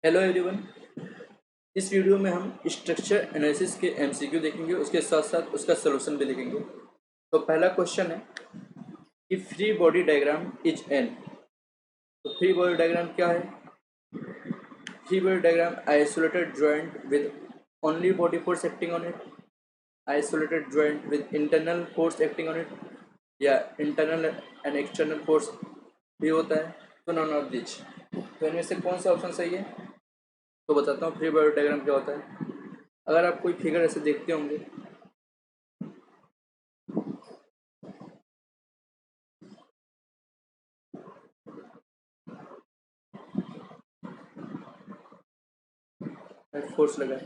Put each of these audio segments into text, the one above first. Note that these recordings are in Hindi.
Hello everyone. इस वीडियो में हम स्ट्रक्चर एनालिसिस के एमसीक्यू देखेंगे, उसके साथ साथ उसका सलूशन भी देखेंगे। तो पहला क्वेश्चन है कि free body diagram is an. तो फ्री बॉडी डायग्राम क्या है? Free body diagram isolated joint with only body force acting on it, isolated joint with internal force acting on it, या इंटरनल एंड एक्सटर्नल फोर्स भी होता है। तो नॉन ऑफ दिस। तो इनमें से कौन सा ऑप्शन सही है? तो बताता हूँ फ्री बॉडी डायग्राम क्या होता है। अगर आप कोई फिगर ऐसे देखते होंगे, फोर्स लगा है,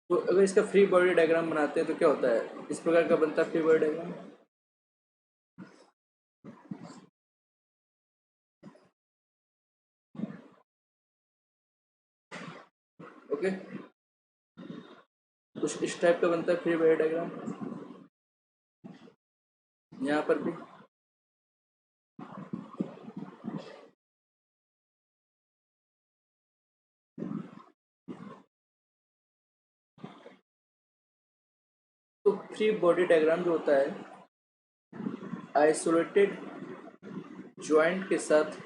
तो अगर इसका फ्री बॉडी डायग्राम बनाते हैं तो क्या होता है? इस प्रकार का बनता है फ्री बॉडी डायग्राम। ओके, कुछ इस टाइप का बनता है फ्री बॉडी डायग्राम। यहाँ पर भी तो फ्री बॉडी डायग्राम जो होता है आइसोलेटेड जॉइंट के साथ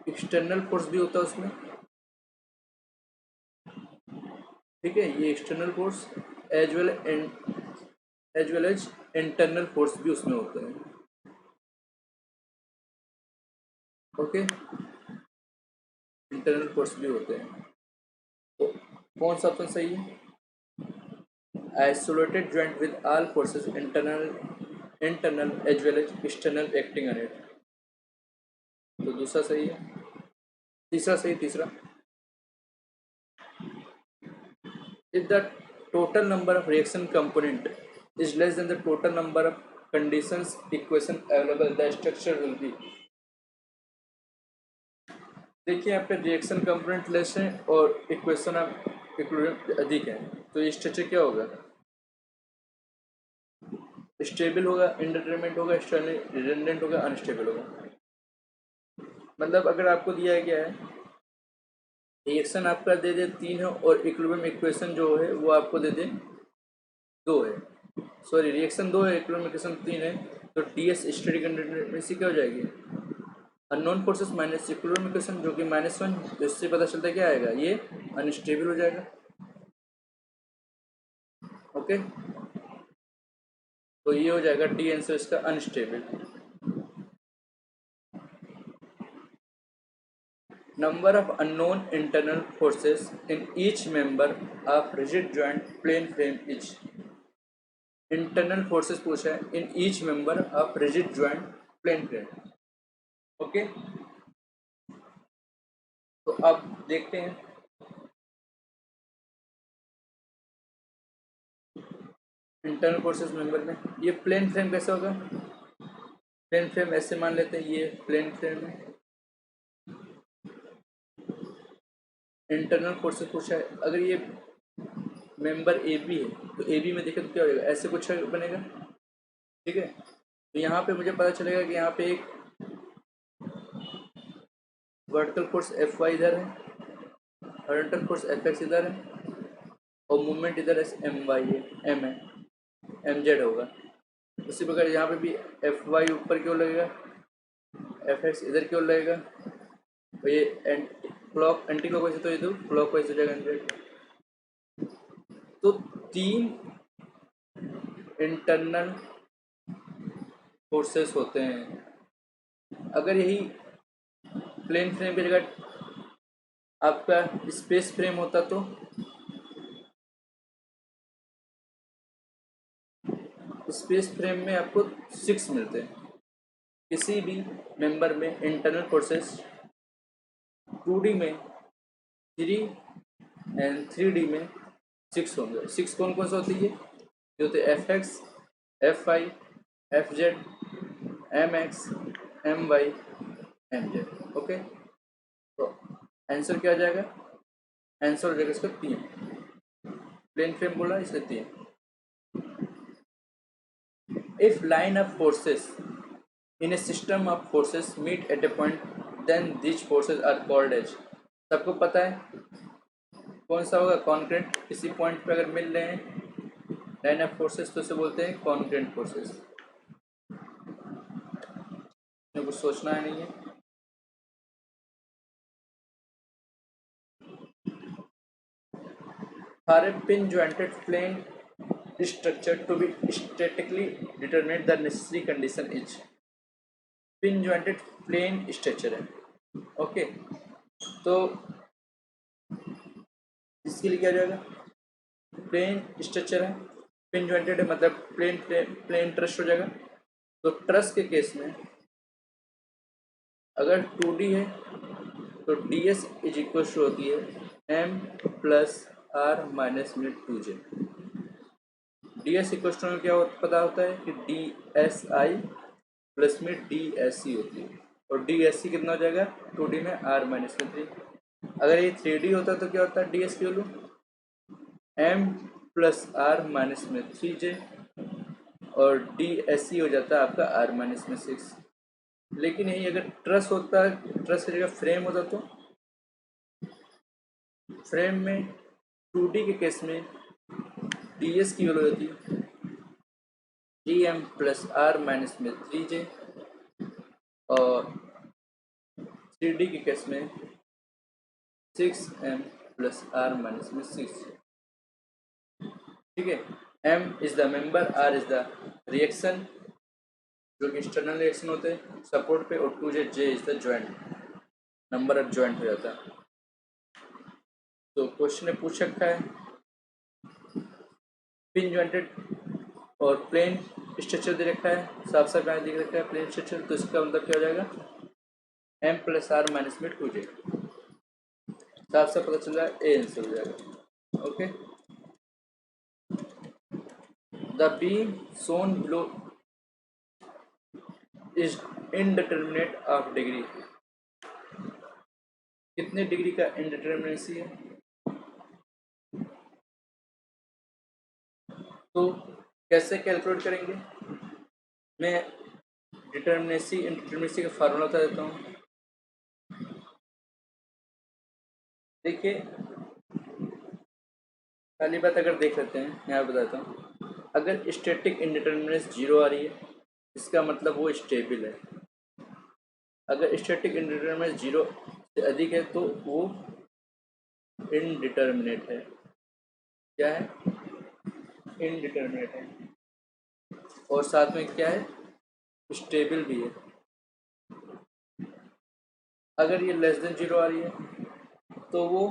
एक्सटर्नल फोर्स भी होता है उसमें। ठीक है, ये external force as well as internal force भी उसमें होते हैं। ओके, इंटरनल फोर्स भी होते हैं। तो कौन सा ऑप्शन सही है? Isolated joint with all forces internal as well as external acting on it. तो दूसरा सही है। तीसरा सही, तीसरा। If the total number of reaction component is less than the total number of conditions equation available, the structure will be। देखिए यहाँ पे रिएक्शन कंपोनेंट लेस है और इक्वेशन ऑफ इक्विलिब्रियम अधिक है, तो ये स्ट्रक्चर क्या होगा? स्टेबल होगा, इंडिटरमिनेट होगा, रिडंडेंट होगा, अनस्टेबल होगा। मतलब अगर आपको दिया गया है रिएक्शन आपका दे दे 3 है और इक्विलिब्रियम इक्वेशन जो है वो आपको दे दे 2 है, सॉरी रिएक्शन 2 है, इक्विलिब्रियम इक्वेशन 3 है, तो ds स्टैटिक कंडक्टिविटी क्या हो जाएगी? Unknown forces minus equilibrium equation जो कि -1, तो इससे पता चलता है क्या आएगा? ये अनस्टेबल हो जाएगा। ओके, तो ये हो जाएगा डी आंसर इसका unstable. Number of unknown internal forces in each member of rigid joint plane frame is. Internal forces पूछा है in each member of rigid joint plane frame. Okay, तो अब देखते हैं इंटरनल फोर्सेस मेंबर में ये प्लेन फ्रेम कैसे होगा। प्लेन फ्रेम ऐसे मान लेते हैं, ये प्लेन फ्रेम है, इंटरनल फोर्सेस पूछा है। अगर ये मेंबर ए बी है तो ए बी में देखें तो क्या हो जाएगा? ऐसे कुछ बनेगा। ठीक है, तो यहाँ पे मुझे पता चलेगा कि यहाँ पे एक वर्टिकल फोर्स एफ वाई इधर है, हॉरिजॉन्टल फोर्स एफ एक्स इधर है, और मूवमेंट इधर एम वाई है, एम है, एम जेड होगा। उसी प्रकार यहाँ पे भी एफ वाई ऊपर क्यों लगेगा, एफ एक्स इधर क्यों लगेगा, और ये क्लॉक एंटी क्लॉक वाइज, तो ये तो क्लॉक वाइज हो जाएगा हंड्रेड। तो 3 इंटरनल फोर्सेस होते हैं। अगर यही प्लेन फ्रेम की जगह आपका स्पेस फ्रेम होता तो स्पेस फ्रेम में आपको 6 मिलते हैं। किसी भी मेंबर में इंटरनल फोर्सेस 2D में 3 एंड 3D में 6 होंगे। 6 कौन कौन सा होती है? जो होते F X, F I, F Z, M X, M Y, M Z. Okay, तो आंसर क्या आ जाएगा? आंसर हो जाएगा इसका 3। प्लेन फ्रेम बोला इसलिए 3। If line of forces in a system of forces meet at a point then these forces are called as. सबको पता है कौन सा होगा, कॉन्करेंट। किसी पॉइंट पे अगर मिल रहे हैं लाइन ऑफ फोर्सेस तो उसे बोलते हैं कॉन्करेंट फोर्सेस। कुछ सोचना है नहीं है। For a pin jointed plane structure to be statically determined, the necessary condition is pin jointed plane structure है। ओके, तो इसके लिए क्या हो जाएगा, प्लेन स्ट्रक्चर है, पिन जॉइंटेड है मतलब प्लेन प्लेन ट्रस्ट हो जाएगा। तो ट्रस्ट के केस में अगर 2D है तो ds इज इक्वल टू होती है m प्लस आर माइनस में 2j। ds इक्वल टू क्या पता होता है कि dsi प्लस में dSc होती है, और dSc कितना हो जाएगा 2D में r माइनस में 3। अगर ये 3D होता तो क्या होता है, ds की value m plus R minus में 3j, और dSc हो जाता है आपका r माइनस में 6। लेकिन यही अगर ट्रस होता, ट्रस की जगह फ्रेम होता तो फ्रेम में 2D के केस में ds की वैल्यू होती है dm प्लस आर माइनस में 3j, और 3D के केस में 6m प्लस आर माइनस में 6। ठीक है, m is the member, r is the reaction जो कि एक्सटर्नल रिएक्शन होते हैं सपोर्ट पे, और 2j j is the joint, number of joint हो जाता है। तो क्वेश्चन ने पूछ रखा है पिन जॉइंटेड और प्लेन स्ट्रक्चर दे रखा है, साफ साफ यहाँ दिख रखा है प्लेन स्ट्रक्चर, तो इसका मतलब क्या हो जाएगा m प्लस आर माइनस में 2j। साफ साफ पता चल रहा है, ए आंसर हो जाएगा। Okay, the beam Son below is indeterminate of degree. कितने डिग्री का इनडिटरमिनेसी है, तो कैसे कैलकुलेट करेंगे। मैं डिटरमिनेसी इनडिटरमिनेसी का फार्मूला बता देता हूँ। देखिए पहली बात अगर देख लेते हैं, यहाँ बताता हूँ। अगर स्टैटिक इनडिटरमिनेसी 0 आ रही है इसका मतलब वो स्टेबल है। अगर स्टैटिक इनडिटरमिनेसी 0 से अधिक है तो वो इनडिटरमिनेट है। क्या है, इनडिटरमिनेट है, और साथ में क्या है, स्टेबल भी है। अगर ये लेस देन 0 आ रही है तो वो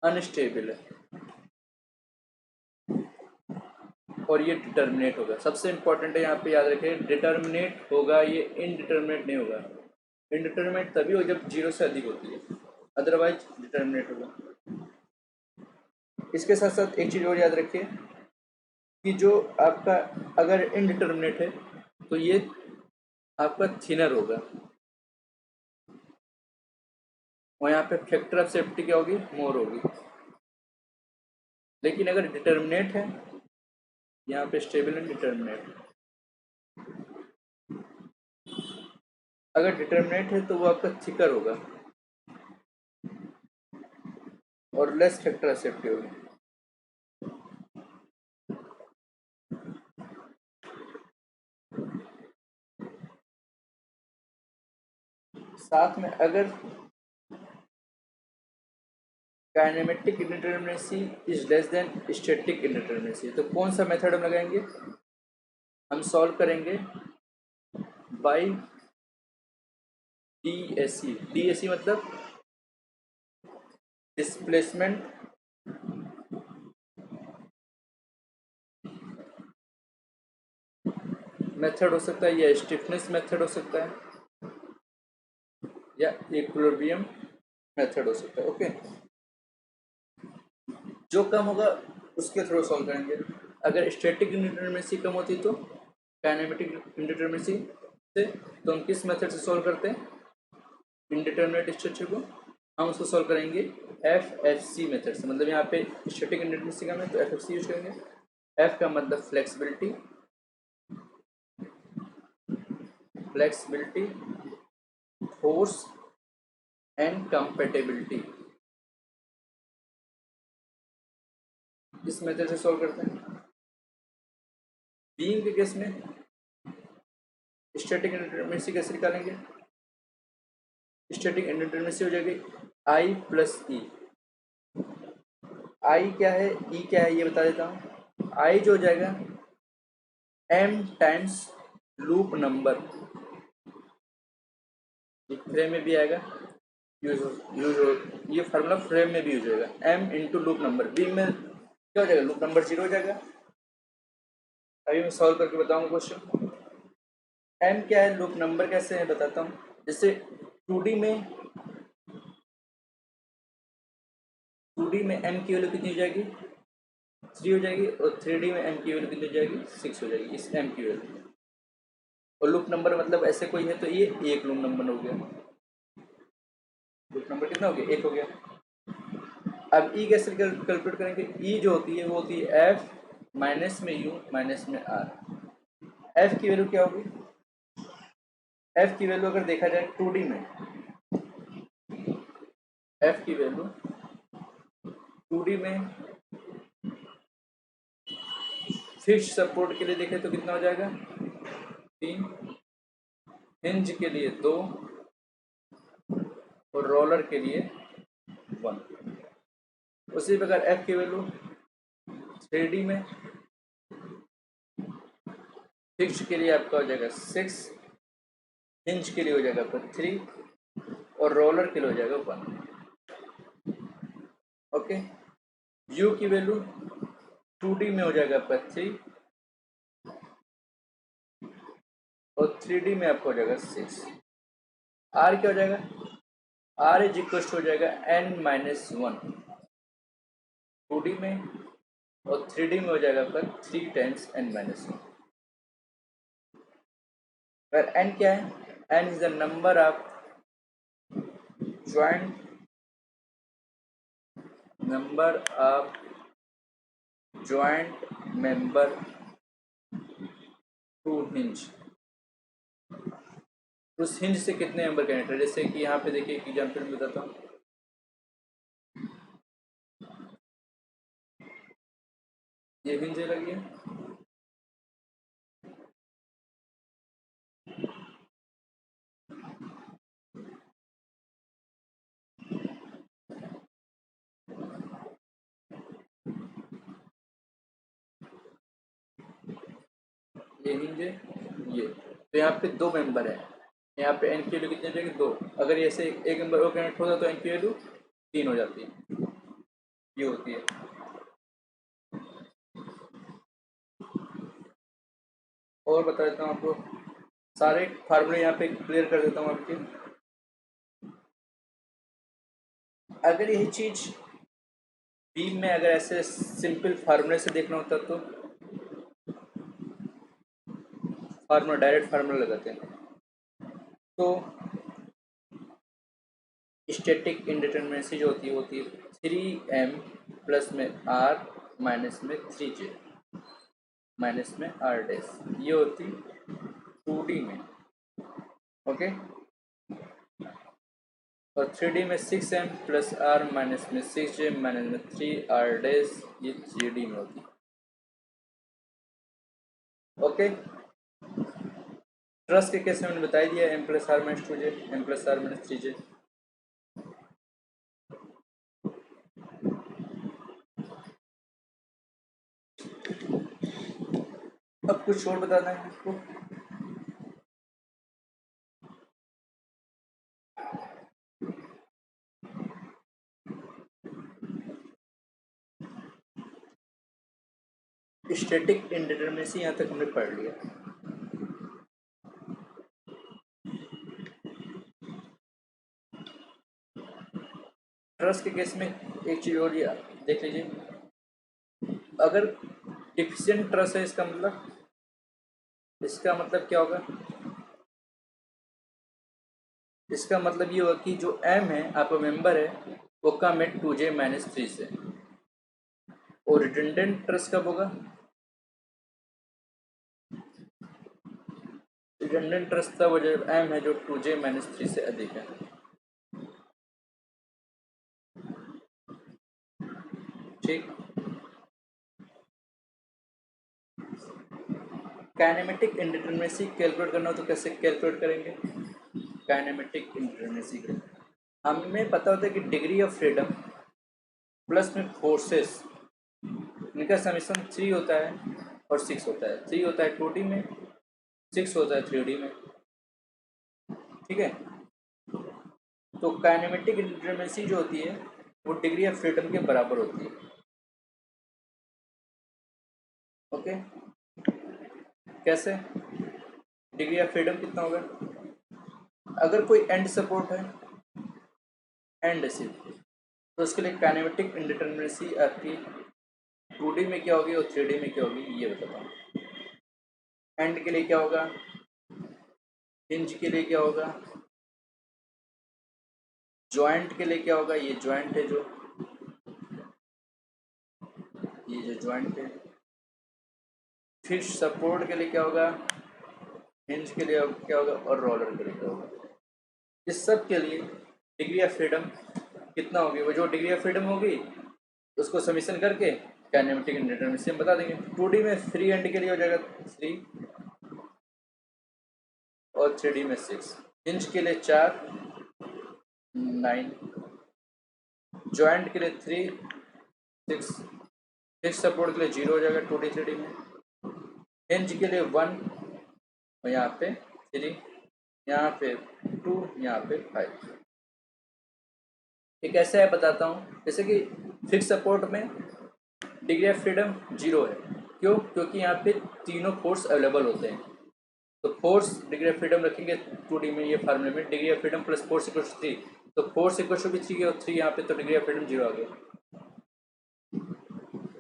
अनस्टेबल है, और ये डिटर्मिनेट होगा। सबसे इंपॉर्टेंट है यहाँ पे याद रखें, डिटर्मिनेट होगा, ये इनडिटरमिनेट नहीं होगा। इनडिटरमिनेट तभी हो जब 0 से अधिक होती है, अदरवाइज डिटर्मिनेट होगा। इसके साथ साथ एक चीज़ और याद रखिए कि जो आपका अगर इनडिटरमिनेट है तो ये आपका थिनर होगा, और यहाँ पे फैक्टर ऑफ सेफ्टी क्या होगी, मोर होगी। लेकिन अगर डिटर्मिनेट है, यहाँ पे स्टेबल एंड डिटर्मिनेट, अगर डिटर्मिनेट है तो वो आपका थिकर होगा और लेस फैक्टर ऑफ सेफ्टी होगी। साथ में अगर kinematic indeterminacy is less than static indeterminacy, तो कौन सा मेथड हम लगाएंगे, हम सॉल्व करेंगे बाय डीएससी। डीएससी मतलब डिस्प्लेसमेंट मेथड हो सकता है, या स्टिफनेस मेथड हो सकता है, या इक्विलिब्रियम मेथड हो सकता है। ओके, जो कम होगा उसके थ्रू सॉल्व करेंगे। अगर स्टैटिक इंडिटरमिनेसी कम होती तो काइनेमेटिक इंडिटरमिनेसी से, तो हम किस मेथड से सॉल्व करते हैं इनडिटरमिनेट स्ट्रक्चर को, हम उसको सॉल्व करेंगे एफएफसी मेथड से। मतलब यहाँ पे स्टैटिक इंडिटरमिनेसी का है तो एफएफसी यूज करेंगे। एफ का मतलब flexibility, flexibility, force and compatibility. इस मेथड से सॉल्व करते हैं। बीइंग के केस में स्टैटिक इंडिटरमिनेसी कैसे निकालेंगे? स्टैटिक इंडिटरमिनेसी हो जाएगी आई प्लस ई। आई क्या है, ई क्या है, ये बता देता हूँ। आई जो हो जाएगा m times loop number, frame में भी आएगा, यूज हो, ये फार्मूला फ्रेम में भी यूज होगा। m into loop number, B में क्या हो जाएगा, लूप नंबर 0 हो जाएगा। अभी मैं सॉल्व करके बताऊंगा क्वेश्चन। m क्या है, लूप नंबर कैसे है बताता हूँ। जैसे 2D में m की वैल्यू कितनी हो जाएगी, 3 हो जाएगी, और 3D में m की वैल्यू कितनी हो जाएगी, 6 हो जाएगी, इस m की वैल्यू। और लूप नंबर मतलब ऐसे कोई है तो ये एक लूप नंबर हो गया। लूप नंबर कितना हो गया, 1 हो गया। अब ई कैसे कैलकुलेट करेंगे? ई जो होती है वो होती है एफ माइनस में यू माइनस में आर। एफ की वैल्यू क्या होगी? एफ की वैल्यू अगर देखा जाए 2D में, एफ की वैल्यू 2D में फिक्स सपोर्ट के लिए देखें तो कितना हो जाएगा, 3, हिंज के लिए 2 और रोलर के लिए 1। उसी प्रकार एफ की वैल्यू 3D में फिक्स के लिए आपका हो जाएगा 6, हिंज के लिए हो जाएगा आपका 3 और रोलर के लिए हो जाएगा 1। ओके, यू की वैल्यू 2D में हो जाएगा आपका 3 और 3D में आपका हो जाएगा 6। आर क्या हो जाएगा, आर इज इक्वल हो जाएगा n-1 2D में, और 3D में हो जाएगा आपका 3 टाइम्स n-1। where n क्या है, n is the number of joint member to hinge. उस हिंज से कितने मेंबर कनेक्ट है? जैसे कि यहाँ पे देखिए एक एग्जाम्पल में बताता हूँ। ये हिंज लगी है, ये हिंज है, ये तो यहाँ पे 2 मेंबर है। यहाँ पे एन की वैल्यू कितनी हो जाएगी, 2। अगर ऐसे एक मेंबर और कनेक्ट होता तो एन की वैल्यू 3 हो जाती है, ये होती है। और बता देता हूँ आपको, सारे फार्मूले यहाँ पे क्लियर कर देता हूँ आपके। अगर यही चीज बीम में अगर ऐसे सिंपल फार्मूले से देखना होता तो फार्मूला, डायरेक्ट फार्मूला लगाते हैं। तो स्टैटिक इंडिटरमिनेसी जो होती है वो होती है 3m प्लस में r माइनस में 3j माइनस में r डैश। ये होती 2D में, ओके। और 3D में 6m प्लस r माइनस में 6j माइनस में 3r डैश, ये 3D में होती, ओके। ट्रस के केस में मैंने बता दिया m plus r minus 2j, m plus r minus 3j। अब कुछ और बताना है आपको। स्टैटिक इंडिटरमिनेसी यहाँ तक हमने पढ़ लिया। ट्रस के केस में एक चीज और देख लीजिए, अगर डिफिशिएंट ट्रस है इसका मतलब क्या होगा? इसका मतलब ये होगा कि जो m है आपका मेंबर है वो कम है 2j माइनस 3 से। और रिडंडेंट ट्रस कब होगा? रिडंडेंट ट्रस तब हो जब m है जो 2j माइनस 3 से अधिक है। ठीक। काइनेमेटिक इंडिटरमिनेसी कैलकुलेट करना हो तो कैसे कैलकुलेट करेंगे? काइनेमेटिक इंडिटरमिनेसी हमें पता होता है कि डिग्री ऑफ फ्रीडम प्लस में फोर्सेस, इनका समीशन 3 होता है और 6 होता है। 3 होता है 2D में, 6 होता है 3D में। ठीक है। तो काइनेमेटिक इंडिटरमिनेसी जो होती है वो डिग्री ऑफ फ्रीडम के बराबर होती है। ओके। कैसे? डिग्री ऑफ फ्रीडम कितना होगा? अगर कोई एंड सपोर्ट है, एंड सिर्फ, तो उसके लिए काइनेमेटिक इंडिटरमिनेसी आपकी 2D में क्या होगी और 3D में क्या होगी ये बताता हूँ। एंड के लिए क्या होगा, हिंज के लिए क्या होगा, जॉइंट के लिए क्या होगा, ये जॉइंट है जो, ये जो जॉइंट है। फिर सपोर्ट के लिए क्या होगा, हिंज के लिए क्या होगा और रोलर के लिए क्या होगा। इस सब के लिए डिग्री ऑफ फ्रीडम कितना होगी, वो जो डिग्री ऑफ फ्रीडम होगी उसको समीशन करके काइनेमेटिक इंडिटरमिनेसी हम बता देंगे। 2D में फ्री एंड के लिए हो जाएगा 3 और 3D में 6, हिंज के लिए 4 9, जॉइंट के लिए 3 6, फिक्स सपोर्ट के लिए 0 हो जाएगा 2D 3D में, हिंज के लिए 1 और यहाँ पे 3, यहाँ पे 2, यहाँ पे 5। एक ऐसा है बताता हूँ, जैसे कि फिक्स सपोर्ट में डिग्री ऑफ फ्रीडम 0 है। क्यों? क्योंकि यहाँ पे तीनों फोर्स अवेलेबल होते हैं। तो फोर्स डिग्री ऑफ फ्रीडम रखेंगे 2D में, ये फार्मूले में degree of freedom plus force equal 3, तो फोर्स इक्वल भी 3 और 3 यहाँ पे, तो डिग्री ऑफ फ्रीडम 0 आ गया।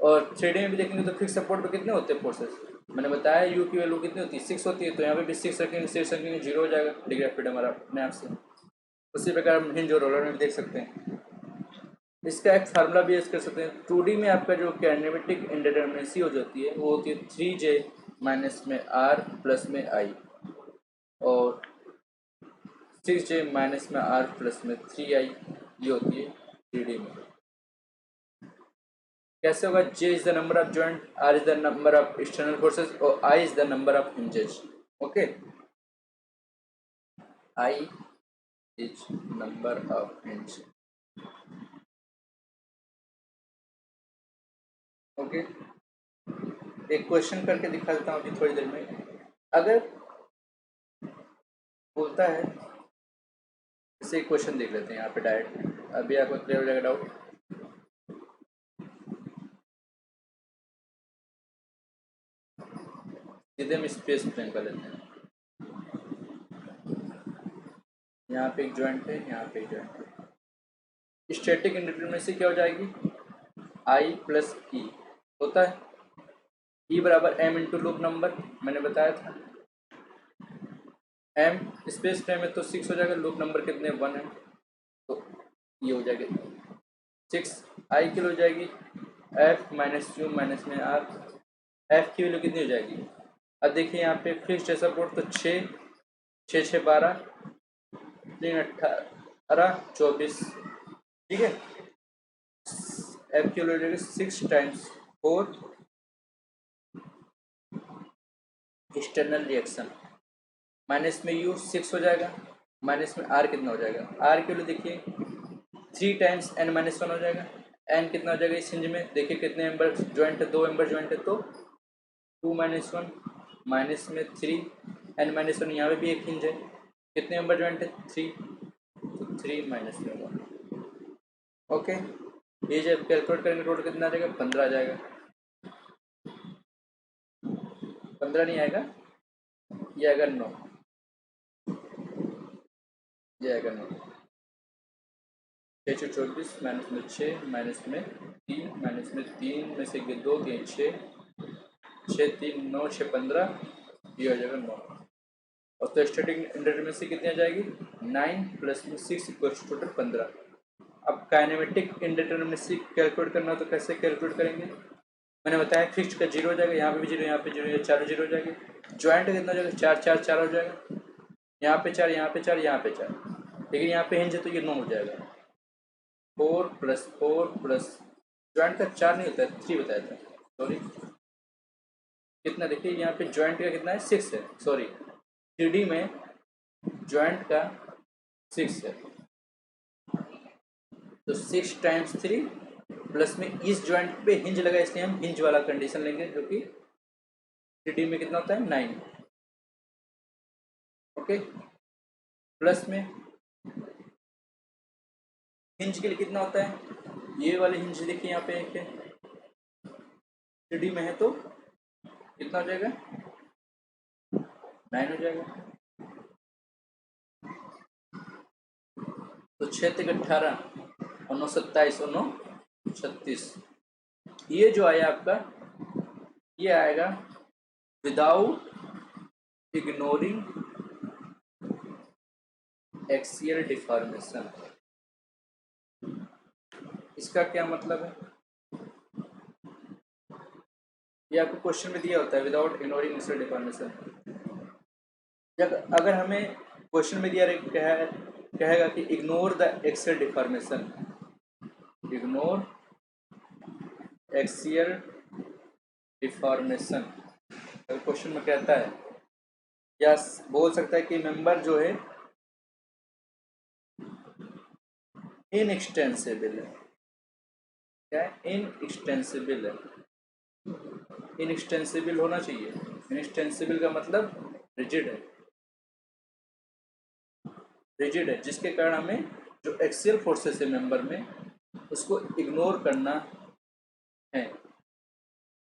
और 3D में भी देखेंगे तो फिक्स सपोर्ट पे कितने होते हैं फोर्सेस, मैंने बताया यू की वैल्यू कितनी होती है 6 होती है, तो यहाँ पे भी 6 रखेंगे, 6 रखेंगे 0 हो जाएगा डिग्री ऑफ फ्रीडम हमारा अपने आप से। उसी प्रकार हम हिंज और रोलर में भी देख सकते हैं। इसका एक फार्मूला भी यूज कर सकते हैं। 2D में आपका जो काइनेमेटिक इंडिटरमिनेसी हो जाती है वो होती है 3J माइनस में R प्लस में I और 6J माइनस में R प्लस में 3I, ये होती है 3D में। कैसे होगा? J is the number of joint, R is the number of external forces और I is the number of hinges. Okay, I is number of hinge. Okay, एक क्वेश्चन करके दिखा देता हूँ अभी थोड़ी देर में। अगर बोलता है, इसे एक क्वेश्चन देख लेते हैं यहाँ पे डायरेक्ट, अभी आपको क्लियर हो जाएगा डाउट। सीधे हम स्पेस प्लेन कर लेते हैं। यहाँ पे एक जॉइंट है, यहाँ पे एक जॉइंट है। स्टैटिक इंडिटरमिनेसी क्या हो जाएगी? I प्लस ई होता है, ई बराबर m इंटू लूप नंबर, मैंने बताया था। m स्पेस टाइम में तो 6 हो जाएगा, लूप नंबर कितने 1 है, तो ये हो जाएगा 6। I की हो जाएगी f माइनस क्यू माइनस में r, f की वैल्यू कितनी हो जाएगी? अब देखिए यहाँ पे फिक्स्ड सपोर्ट तो 6 6 6 12 3 18 24, ठीक है। एफ की वैल्यू हो जाएगी 6 टाइम्स 4 एक्सटर्नल रिएक्शन, माइनस में यू 6 हो जाएगा, माइनस में आर कितना हो जाएगा? आर की वैल्यू देखिए 3 टाइम्स एन माइनस 1 हो जाएगा। एन कितना हो जाएगा इस हिंज में? देखिए कितने मेंबर ज्वाइंट है, 2 मेंबर ज्वाइंट है, तो 2 माइनस 1 माइनस में 3 एन माइनस 1, यहाँ पे भी एक हिंज है, कितने मेंबर ज्वाइंट है? 3, तो 3 माइनस में 1। ओके, ये जब कैलकुलेट करेंगे टोटल कितना आ जाएगा? 15 आ जाएगा। 15 नहीं आएगा, ये आएगा 9, ये आएगा 9। 6 24 माइनस में 6 माइनस में 3 माइनस में 3 में से 2 3 6 6 3 9 6 15, ये हो जाएगा 9। और तो स्टैटिक इंडिटरमिनेसी कितनी आ जाएगी? 9 प्लस में 6 इक्वल्स टोटल 15। अब काइनेमेटिक इंडिटरमिनेसी कैलकुलेट करना हो तो कैसे कैलकुलेट करेंगे? मैंने बताया फिक्स्ड का 0 हो जाएगा, यहाँ पे भी 0, यहाँ पे 0, 4 0 हो जाएगी। ज्वाइंट कितना हो जाएगा? 4 4 4 हो जाएगा, यहाँ पे 4, यहाँ पे 4, यहाँ पे 4, लेकिन यहाँ पे हिंज है तो ये 9 हो जाएगा। 4 + 4 + जॉइंट का 4 नहीं होता है, 3 बताया था, सॉरी। कितना देखिए यहाँ पे जॉइंट का कितना है, 6 है, सॉरी 3D में जॉइंट का 6 है, तो 6 × 3 प्लस में इस जॉइंट पे हिंज लगा, इसलिए हम हिंज वाला कंडीशन लेंगे, जो कि 3D में कितना होता है, 9। ओके, प्लस में हिंज के लिए कितना होता है, ये वाली हिंज देखिए यहाँ पे एक है, 3D में है तो कितना हो जाएगा, 9 हो जाएगा। तो 6 × 18 और 9 = 27 और 9 = 36। ये जो आया आपका, ये आएगा विदाउट इग्नोरिंग एक्सियल डिफॉर्मेशन। इसका क्या मतलब है, ये आपको क्वेश्चन में दिया होता है, विदाउट इग्नोरिंग एक्सियल डिफॉर्मेशन। अगर हमें क्वेश्चन में दिया कहेगा कि ignore the axial deformation, ignore axial deformation, अगर क्वेश्चन में कहता है, या बोल सकता है कि मेंबर जो है इनएक्सटेंसिबल है, क्या है, इनएक्सटेंसिबल है, इनएक्सटेंसिबल होना चाहिए। इनएक्सटेंसिबल का मतलब रिजिड है, रिजिड है, जिसके कारण हमें जो एक्सियल फोर्सेस है मेंबर में, उसको इग्नोर करना है।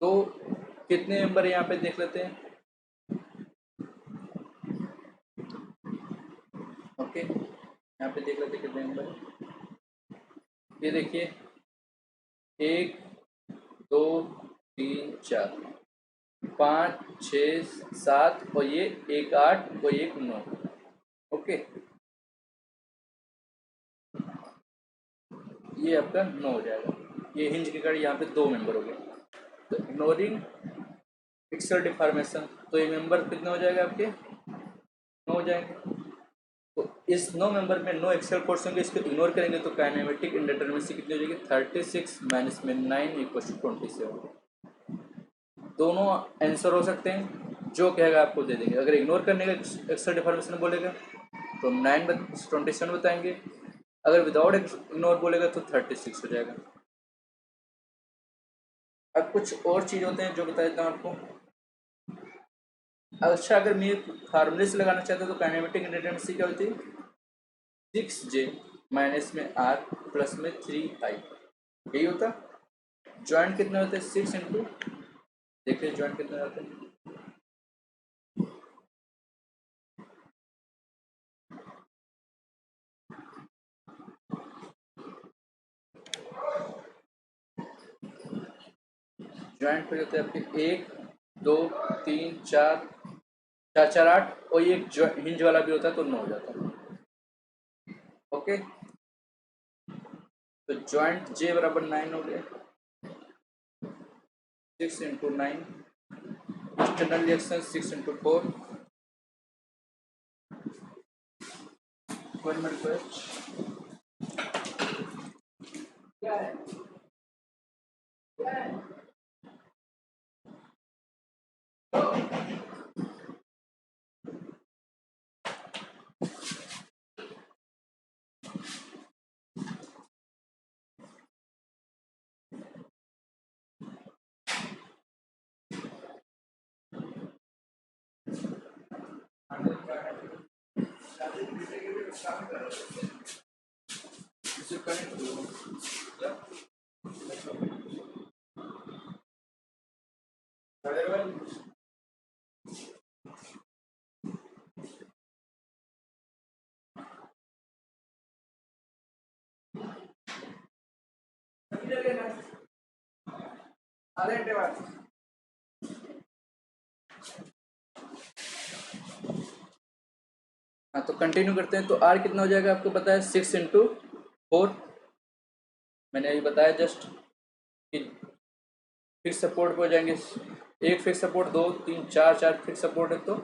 तो कितने मेंबर यहाँ पे देख लेते हैं। ओके, यहाँ पे देख लेते हैं कितने मेंबर। ये देखिए 1 2 3 4 5 6 7 और ये 1 8 और 1 9। ओके, ये आपका 9 हो जाएगा। ये हिंज के कारण यहाँ पे 2 मेंबर हो गए। तो इग्नोरिंग एक्सियल डिफॉर्मेशन, तो ये मेंबर कितने हो जाएगा आपके, 9 हो जाएंगे। तो इस 9 मेंबर में 9 एक्सियल फोर्स होंगे, इसको इग्नोर करेंगे तो काइनेमेटिक इंडिटरमिनेसी कितनी हो जाएगी, 36 माइनस में 9 = 27। दोनों आंसर हो सकते हैं, जो कहेगा आपको दे देंगे। अगर इग्नोर करने का एक्सियल डिफॉर्मेशन बोलेगा तो 27 बताएंगे, अगर विदाउट इग्नोर बोलेगा तो 36 हो जाएगा। अब कुछ और चीज़ होते हैं जो बता देता हूँ आपको। अच्छा, अगर मैं फार्मूले से लगाना चाहता तो काइनेमेटिक इंडिटरमिनेसी क्या होती है, 6J माइनस में R प्लस में 3I, यही होता। जॉइंट कितने होते हैं, 6 इंटू, देखिए जॉइंट कितने होते हैं, जॉइंट पे होते हैं आपके 1 2 3 4 4 4 8 और ये हिंज वाला भी होता है तो 9 हो जाता है। ओके, तो जॉइंट J बराबर 9 हो गया, 6 into 9, external reaction 6 into 4, 1 minute क्या है, क्या है? इसे कनेक्ट करो, आधे घंटे बाद। हाँ, तो कंटिन्यू करते हैं। तो आर कितना हो जाएगा आपको पता है, 6 इंटू 4, मैंने अभी बताया जस्ट कि फिक्स सपोर्ट पे हो जाएंगे, एक फिक्स सपोर्ट, 2 3 4 4 फिक्स सपोर्ट है, तो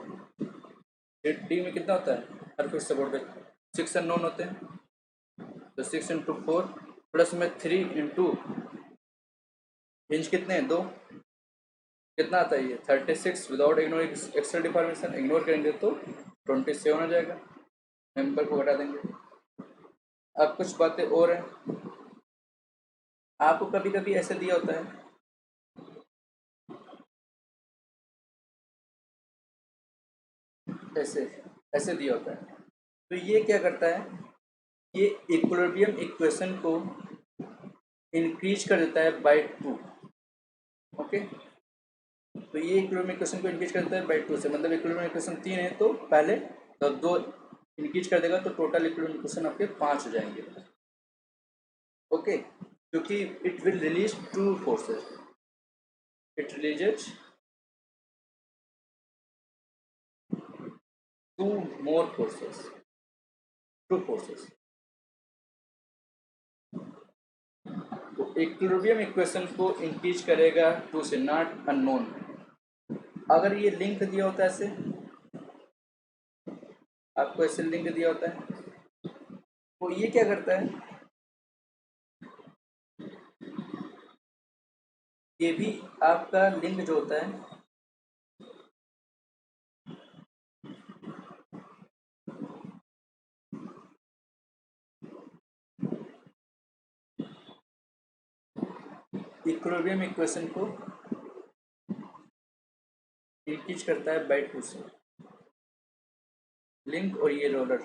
डी में कितना होता है हर फिक्स सपोर्ट पे 6 अननोन होते हैं, तो 6 इंटू 4 प्लस में 3 इंटू हिंज कितने हैं 2, कितना आता है ये 36 without ignoring extra deformation, ignore करेंगे तो 27 हो जाएगा, नंबर को घटा देंगे। अब कुछ बातें और हैं, आपको कभी कभी ऐसे दिया होता है ऐसे ऐसे दिया होता है, तो ये क्या करता है, ये इक्विलिब्रियम इक्वेशन को इंक्रीज कर देता है बाय 2। ओके, तो ये इक्विलिब्रियम इक्वेशन को इंक्रीज कर देता है बाय 2 से, मतलब इक्विलिब्रियम इक्वेशन 3 है तो पहले तो 2 इंक्रीज कर देगा तो टोटल इक्विलिब्रियम इक्वेशन आपके 5 हो जाएंगे। ओके, क्योंकि it will release 2 forces, it releases 2 more forces, 2 forces। तो इक्विलिब्रियम इक्वेशन को इंक्रीज करेगा 2 से, नॉट अननोन। अगर ये लिंक दिया होता है ऐसे, आपको ऐसे लिंक दिया होता है, तो ये क्या करता है, ये भी आपका लिंक जो होता है इक्विलिब्रियम इक्वेशन को इंक्रीज करता है बाय 2 से, लिंक और ये रोलर,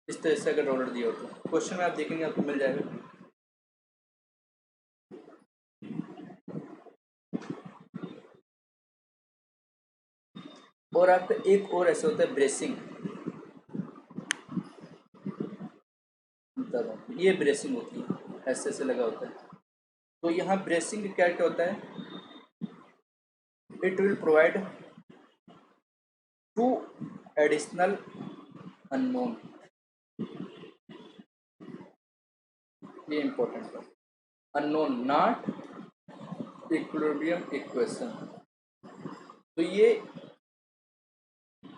इस तरह से अगर रोलर दिया होता है क्वेश्चन में आप देखेंगे आपको मिल जाएगा। और आपका एक और ऐसे होता है ब्रेसिंग, मतलब ये ब्रेसिंग होती है, ऐसे ऐसे लगा होता है, तो यहाँ ब्रेसिंग क्या क्या होता है, it will provide 2 additional unknown, ये इंपॉर्टेंट है, अननोन नॉट इक्विलिब्रियम इक्वेशन, तो ये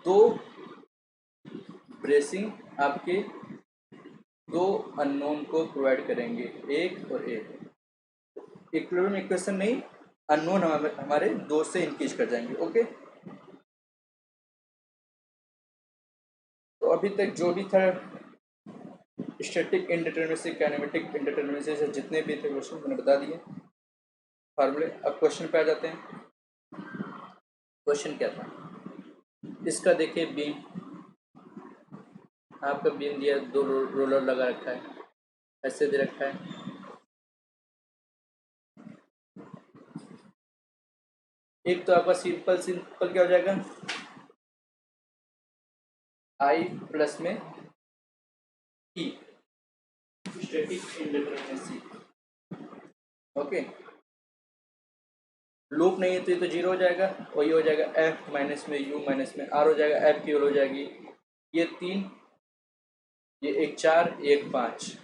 2 ब्रेसिंग आपके 2 अननोन को प्रोवाइड करेंगे, एक और एक, इक्विलिब्रियम इक्वेशन नहीं, अननोन हमारे 2 से इंक्रीज कर जाएंगे। ओके, तो अभी तक जो भी था स्टैटिक इंडिटरमिनेसी, काइनेमेटिक इंडिटरमिनेसी से जितने भी थे क्वेश्चन मैंने बता दिए फार्मूले। अब क्वेश्चन पे आ जाते हैं। क्वेश्चन क्या था इसका, देखिए बीम, आपका बीम दिया, 2 रोलर लगा रखा है, ऐसे दे रखा है, एक तो आपका सिंपल सिंपल क्या हो जाएगा, आई प्लस में ई, स्टैटिक इंडिटरमिनेसी। ओके, लूप नहीं है तो ये तो 0 हो जाएगा, और ये हो जाएगा एफ माइनस में यू माइनस में आर हो जाएगा, एफ की हो जाएगी ये 3, ये एक 4, एक 5,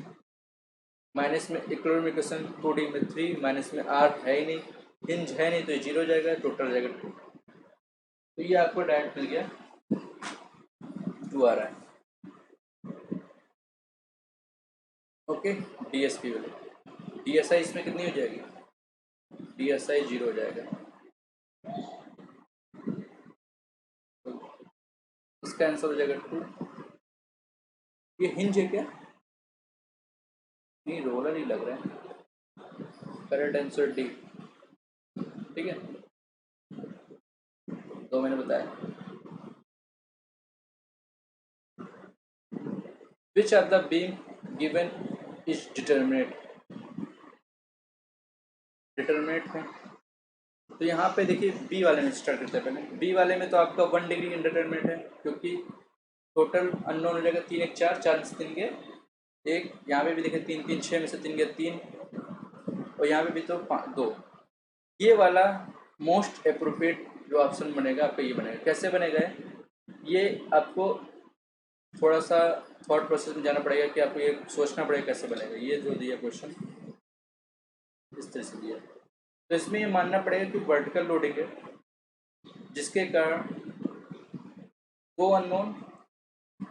माइनस में इक्विलिब्रियम इक्वेशन 2D में 3, माइनस में आर है ही नहीं, हिंज है नहीं तो ये 0 हो जाएगा, टोटल हो जाएगा 2, तो ये आपको डायरेक्ट मिल गया 2 आ रहा है। ओके, डीएसपी वाले, डीएसआई इसमें कितनी हो जाएगी, डीएसआई 0 हो जाएगा, तो इसका आंसर हो जाएगा 2। ये हिंज है क्या, नहीं रोलर ही लग रहा है, करेक्ट आंसर डी। ठीक है, तो मैंने बताया which are the beam given is determinate, determinate है, तो यहाँ पे देखिए बी वाले में स्टार्ट करते हैं। पहले बी वाले में तो आपका 1 डिग्री इंडिटरमिनेट है, क्योंकि टोटल अननोन हो जाएगा 3 1 4, 4 में से 3 गए 1, यहाँ पे भी देखिए 3 3 6 में से 3 गए 3, और यहाँ पे भी तो 2। ये वाला मोस्ट अप्रोप्रिएट जो ऑप्शन बनेगा आपका ये बनेगा। कैसे बनेगा ये आपको थोड़ा सा थॉट प्रोसेस में जाना पड़ेगा कि आपको ये सोचना पड़ेगा कैसे बनेगा। ये जो दिया क्वेश्चन इस तरह से दिया, तो इसमें ये मानना पड़ेगा कि वर्टिकल लोडिंग है जिसके कारण 2 अननोन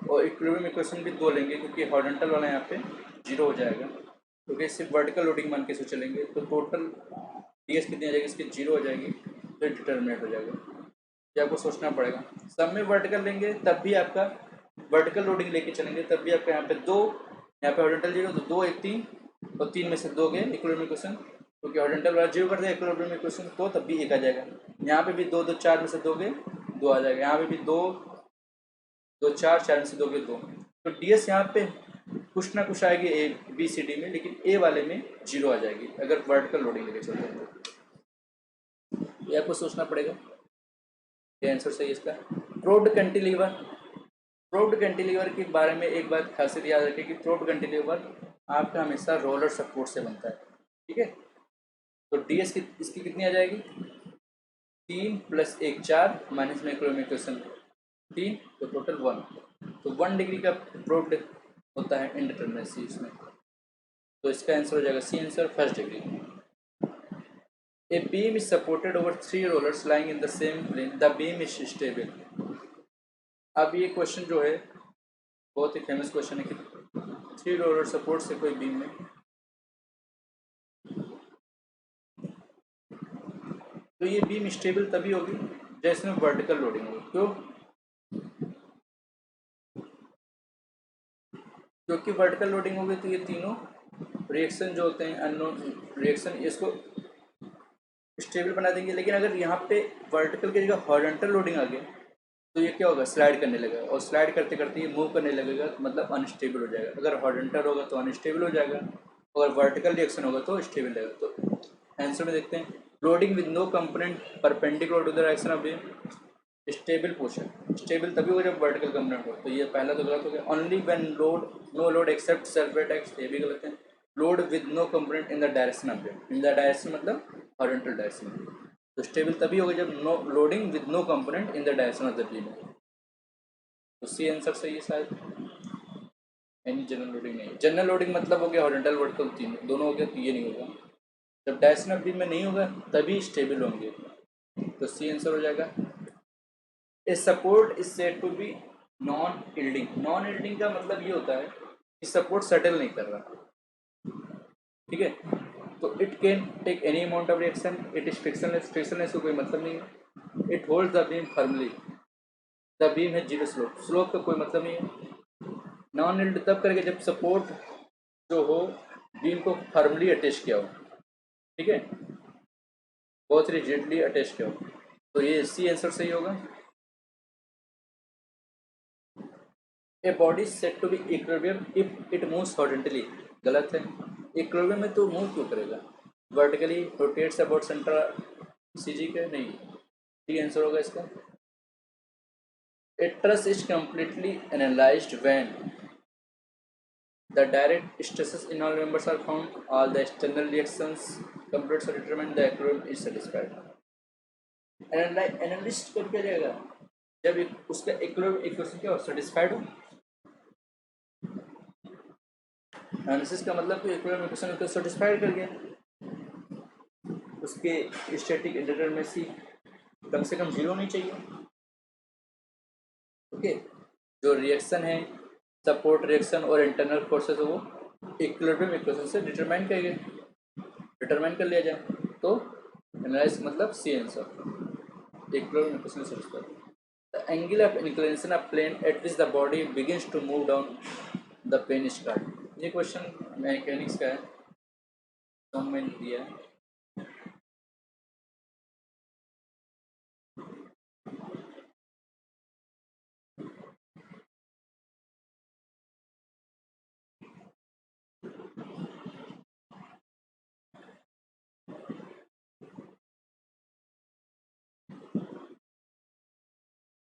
और इक्विलिब्रियम इक्वेशन भी 2 लेंगे क्योंकि हॉरिजॉन्टल वाला यहाँ पे 0 हो जाएगा, क्योंकि सिर्फ वर्टिकल लोडिंग मान के से चलेंगे तो टोटल डी एस कितनी आ जाएगी, इसकी 0 हो जाएगी, फिर डिटर्मिनेंट हो जाएगा। ये आपको सोचना पड़ेगा। सब में वर्टिकल लेंगे तब भी आपका वर्टिकल लोडिंग लेके चलेंगे तब भी आपका यहाँ पे 2, यहाँ पे हॉरिजॉन्टल 0 तो 2 1 3 और 3 में से 2 गए इक्विलिब्रियम इक्वेशन, क्योंकि हॉरिजॉन्टल वाला 0 कर दिया इक्विलिब्रियम इक्वेशन तो तब भी 1 आ जाएगा। यहाँ पे भी 2 2 4 में से 2 गए 2 आ जाएगा, यहाँ पे भी 2 2 4 4 में से 2 गए 2। तो डी एस यहाँ पे कुछ ना कुछ आएगी ए बी सी डी में, लेकिन ए वाले में 0 आ जाएगी अगर वर्टिकल लोडिंग लेके चलते हैं तो। ये आपको सोचना पड़ेगा। ये आंसर सही है इसका। प्रोड कैंटिलीवर, प्रोड कैंटिलीवर के बारे में एक बात खासियत याद रखें कि प्रोड कैंटिलीवर आपका हमेशा रोलर सपोर्ट से बनता है, ठीक है। तो डी एस की इसकी कितनी आ जाएगी, 3 + 1 4 माइनस में इक्वेशन 3 तो टोटल 1, तो 1 डिग्री का प्रोड होता है इनडिटरमिनेसी इसमें, तो इसका आंसर हो जाएगा C answer, first degree. A beam is supported over 3 rollers lying in the same plane, the beam is stable. अब ये क्वेश्चन जो है बहुत ही फेमस क्वेश्चन है कि 3 रोलर सपोर्ट से कोई बीम में, तो ये बीम स्टेबल तभी होगी जब इसमें वर्टिकल लोडिंग होगी। क्यों? क्योंकि वर्टिकल लोडिंग होगी तो ये तीनों रिएक्शन जो होते हैं अननोन रिएक्शन इसको स्टेबल बना देंगे। लेकिन अगर यहाँ पे वर्टिकल की जगह हॉरिजॉन्टल लोडिंग आ गई तो ये क्या होगा, स्लाइड करने लगेगा, और स्लाइड करते करते ये मूव करने लगेगा, मतलब अनस्टेबल हो जाएगा। अगर हॉरिजॉन्टल होगा तो अनस्टेबल हो जाएगा, अगर वर्टिकल रिएक्शन होगा तो स्टेबल रहेगा। तो आंसर में देखते हैं, loading with no component perpendicular to the direction of beam, stable portion, stable तभी होगा जब वर्टिकल कंपोनेंट हो। तो ये पहला तो गलत हो गया। Only when load, no load except self attacks, ये भी गलत है। Load with no component in the direction of beam, in the direction मतलब हॉरिजॉन्टल डायरेक्शन, तो स्टेबल तभी होगा जब no loading with no component in the direction of the beam. तो सी आंसर सही है शायद। एनी जनरल लोडिंग नहीं, जनरल लोडिंग मतलब हो गया हॉरिजॉन्टल वर्टिकल तीनों दोनों हो गया, तो ये नहीं होगा। जब डायरेक्शन ऑफ बीम में नहीं होगा तभी स्टेबल होंगे, तो सी आंसर हो जाएगा। A support is said to be non yielding, non yielding का मतलब ये होता है कि सपोर्ट सेटल नहीं कर रहा, ठीक है। तो it can take any amount of reaction, it is frictionless, frictionless को कोई मतलब नहीं है। It hold the beam firmly, the beam है जीरो स्लोप, स्लोप का कोई मतलब नहीं है। नॉन यील्ड तब करेंगे जब सपोर्ट जो हो बीम को फर्मली अटैच किया हो, ठीक है, बहुत रिजिडली अटैच किया हो, तो ये सी आंसर सही होगा। A body set to be equilibrium if it moves horizontally, गलत है। इक्विलिब्रियम में तो मूव क्यों करेगा, vertically rotates about centre CG के, नहीं, डी आंसर होगा इसका। A truss is completely analysed when the direct stresses in all members are found, all the external reactions completes are determined, the equilibrium is satisfied। Analyst कब किया जाएगा, जब उसका इक्विलिब्रियम इक्वेशन क्या हो, सेटिस्फाइड हो। एनालिसिस का मतलब कि इक्विलिब्रियम इक्वेशन को सेटिस्फाइड कर गया, उसके स्टैटिक इंडिटरमिनेसी कम से कम 0 होनी चाहिए, ओके। जो रिएक्शन है सपोर्ट रिएक्शन और इंटरनल फोर्सेस वो इक्विलिब्रियम इक्वेशन से डिटरमाइन कर लिया जाए, तो एनालाइज मतलब सी आंसर, इक्विलिब्रियम इक्वेशन से determine. The angle of inclination of plane at which the body begins to move down the plane start, ये क्वेश्चन मैकेनिक्स का है, तो मैंने दिया है।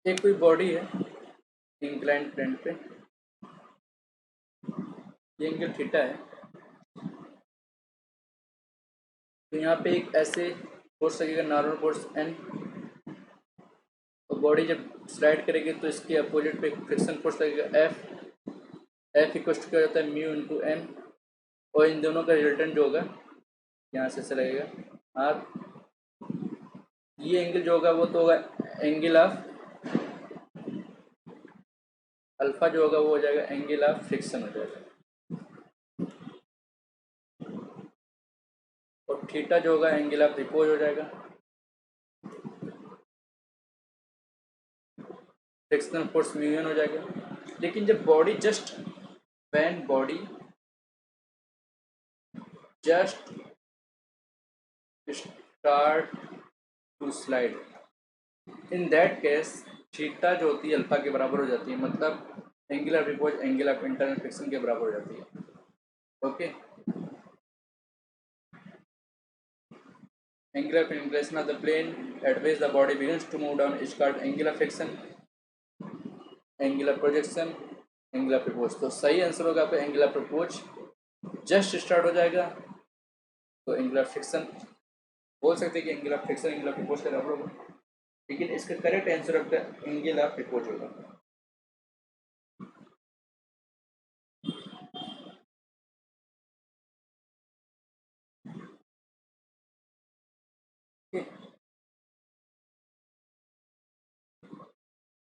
एक कोई बॉडी है इंक्लाइंड प्लेन पे, ये एंगल थीटा है, तो यहाँ पे एक ऐसे फोर्स लगेगा नॉर्मल फोर्स एन, और बॉडी जब स्लाइड करेगी तो इसके अपोजिट पे फ्रिक्शन फोर्स लगेगा एफ, एफ इक्वल टू क्या होता है म्यू इंटू एन, और इन दोनों का रिजल्टेंट जो होगा यहाँ से लगेगा आर। ये एंगल जो होगा वो तो होगा एंगल ऑफ अल्फा जो होगा वो हो जाएगा एंगल ऑफ फ्रिक्शन हो जाएगा, और थीटा जो होगा एंगल ऑफ रिपोज हो जाएगा, फ्रिक्शनल फोर्स म्यू हो जाएगा। लेकिन जब body just when body just start to slide, in that case theta जो होती है अल्फा के बराबर हो जाती है, मतलब angle of repose angle of internal friction के बराबर हो जाती है। Okay, angular inclination of the plane at which the body begins to move down is called angular friction, angular projection, angular propose। तो सही आंसर होगा आपका angular propose, जस्ट स्टार्ट हो जाएगा तो एंगुलर फ्रिक्शन बोल सकते हैं कि एंगुलर फ्रिक्शन एंगुलर propose का बराबर होगा, लेकिन इसका करेक्ट आंसर आपका एंगुलर propose होगा।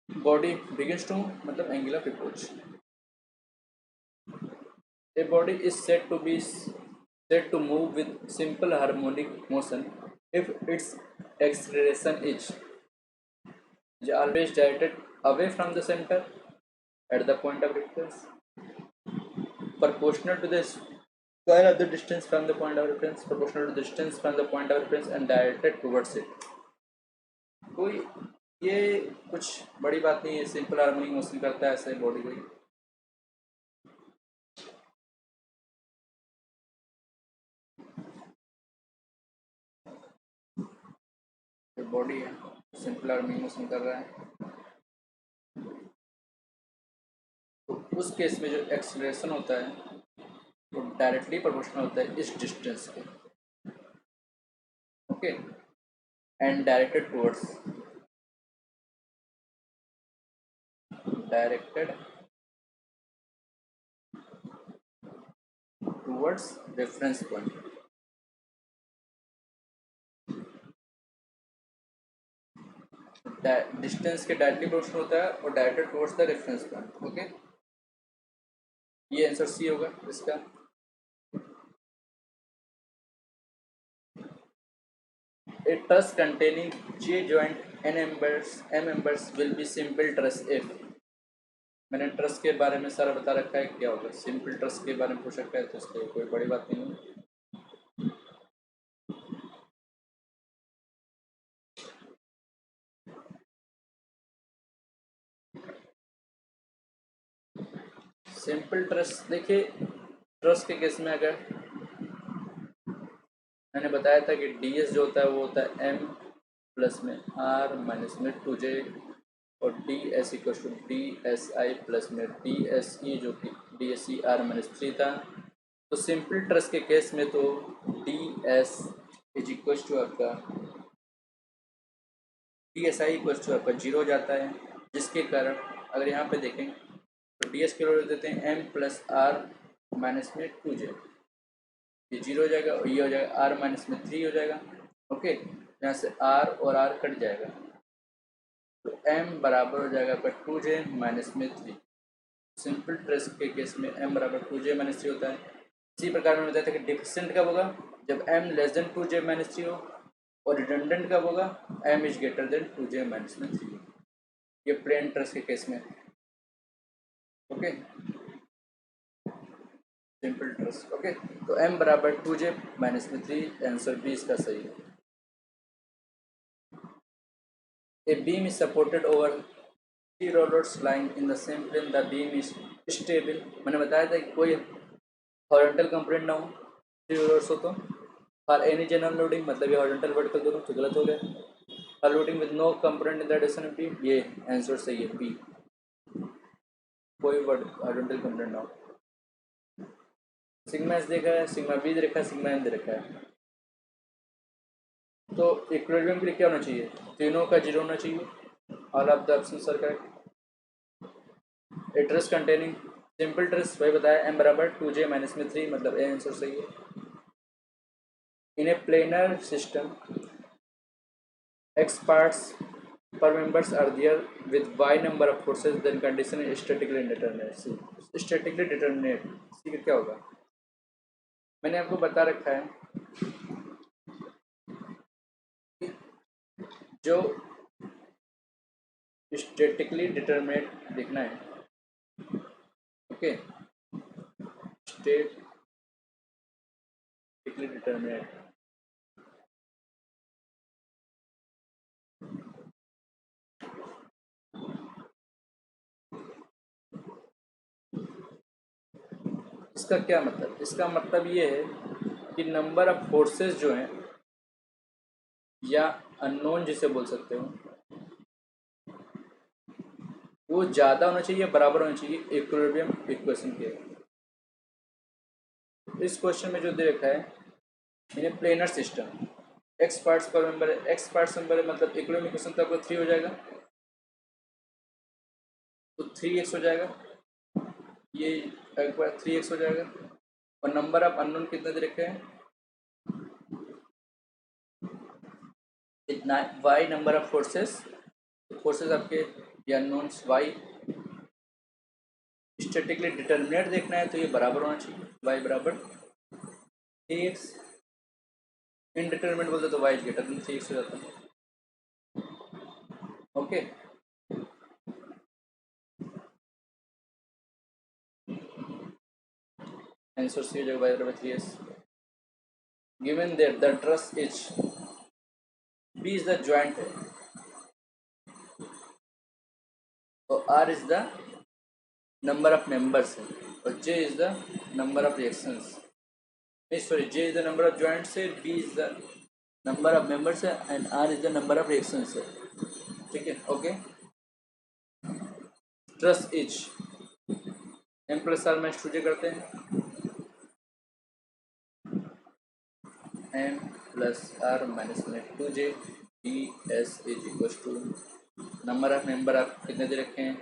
बॉडी बिगिंस टू मतलब angular propose। A body is said to move with simple harmonic motion if its acceleration is always directed away from the center at the point of reference, proportional to the square of the distance from the point of reference, proportional to the distance from the point of reference and directed towards it। कोई ये कुछ बड़ी बात नहीं है, सिंपल हार्मोनिक मोशन करता है ऐसे बॉडी को। बॉडी है सिंपल हार्मोनिक मोशन कर रहा है, तो उस केस में जो एक्सेलरेशन होता है वो डायरेक्टली प्रोपोर्शनल होता है इस डिस्टेंस के। Okay, and directed towards reference point. Distance के डायरेक्टली प्रोपोर्शनल होता है और directed towards the reference point. Okay, ये आंसर सी होगा इसका। A truss containing J joint n members will be simple truss if। मैंने ट्रस के बारे में सारा बता रखा है, क्या होगा सिंपल ट्रस के बारे में पूछ रखा है, तो इसलिए कोई बड़ी बात नहीं है। सिंपल ट्रस देखिए, ट्रस के केस में अगर मैंने बताया था कि डी एस जो होता है वो होता है एम प्लस में आर माइनस में 2j, और D S equal to D S I plus में डी एस ई जो कि D S E R minus 3 था। तो सिंपल ट्रस के केस में तो D S is equal to आपका D S I equal to आपका 0 हो जाता है, जिसके कारण अगर यहाँ पे देखें तो डी एस के वैल्यू देते हैं एम प्लस आर माइनस में 2j, ये 0 हो जाएगा और ये हो जाएगा आर माइनस में 3 हो जाएगा। ओके, यहाँ से आर और आर कट जाएगा तो m बराबर हो जाएगा आपका 2j माइनस में 3। सिंपल ट्रस के केस में m बराबर 2j माइनस 3 होता है। इसी प्रकार में बताया था कि डिफिशिएंट कब होगा, जब m less than 2j minus 3 हो, और रिडंडेंट कब होगा, m is greater than 2j minus में 3। ये प्लेन ट्रस के केस में। Okay, simple truss. ओके, तो m बराबर 2j माइनस में 3, आंसर बी इसका सही है। A beam is supported over 3 rollers lying in the same plane. The beam is stable। मैंने बताया था कि कोई हॉरिजॉन्टल कंपोनेंट ना हो, 3 rollers हो तो फॉर एनी जनरल लोडिंग, मतलब ये हॉरिजॉन्टल वर्टिकल दोनों, तो गलत हो गया। For loading with no component in the direction of beam, ये आंसर सही है बी, कोई हॉरिजॉन्टल कंपोनेंट ना हो। सिग्मा एस देखा है, सिग्मा बी दे रखा है, सिग्मा एम दे रखा है, तो इक्विलिब्रियम के लिए क्या होना चाहिए, तीनों का 0 होना चाहिए। All of the options are correct. A truss containing simple truss वही बताया, m बराबर 2j माइनस में 3, मतलब ए आंसर सही है। In a planar system X parts per members are there with y number of forces, then condition is statically indeterminate. statically determinate सी क्या होगा, मैंने आपको बता रखा है कि जो स्टैटिकली डिटरमिनेट लिखना है, ओके, स्टैटिकली डिटरमिनेट इसका क्या मतलब, इसका मतलब ये है कि नंबर ऑफ फोर्सेस जो हैं या अननोन जिसे बोल सकते हो, वो ज़्यादा होना चाहिए, बराबर होना चाहिए इक्विलिब्रियम इक्वेशन के। इस क्वेश्चन में जो दे रखा है इन प्लेनर सिस्टम, एक्स पार्ट्स पर मेंबर है, एक्स पार्ट्स मेंबर है मतलब इक्विलिब्रियम इक्वेशन तो आपको 3 हो जाएगा, तो 3x हो जाएगा, ये एक बार 3x हो जाएगा, और नंबर ऑफ अननोन कितने दे रखे हैं, इतना y number of forces, forces आपके या अननोन्स y, स्टैटिकली डिटरमिनेट देखना है तो ये बराबर होना चाहिए, y बराबर 3x, इनडिटरमिनेट बोलते तो y is greater than 3x हो जाता है, ओके। आंसर सी हो जाएगा y बराबर 3x। Given that the truss is b is the joint है और r is the number of members है और j is the number of reactions, नहीं sorry, j is the number of joints है, b is the number of members है and r is the number of reactions है, ठीक है, okay. Truss is m plus R minus 2j करते हैं, m प्लस आर माइनस में 2j D S is equal to number of member आप कितने दे रखे हैं,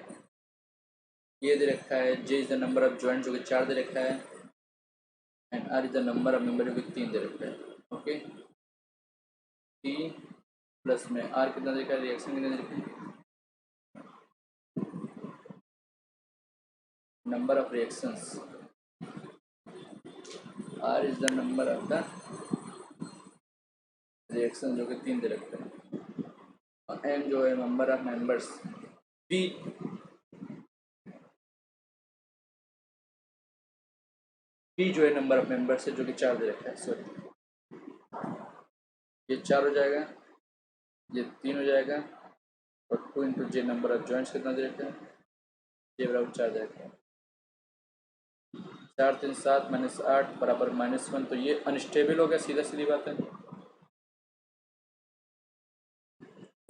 ये दे रखा है, j is the number of joint जो कि 4 दे रखा है and r is the number of member जो कि 3 दे रखा है, ओके। 3 प्लस में r कितना दे रखा है, रिएक्शन कितने दे रखा है, number of reactions, r is the number of the reaction जो कि 3 दे रखा है और m जो है नंबर ऑफ मेंबर्स, p जो है नंबर ऑफ मेंबर्स है जो कि 4 दे रखा है, सॉरी ये 4 हो जाएगा, ये 3 हो जाएगा और 2 into J number of joints कितना दे रखा है, जे बराबर 4 दे रखा है, 4 3 7 माइनस 8 बराबर -1, तो ये अनस्टेबल हो गया, सीधा सीधी बात है,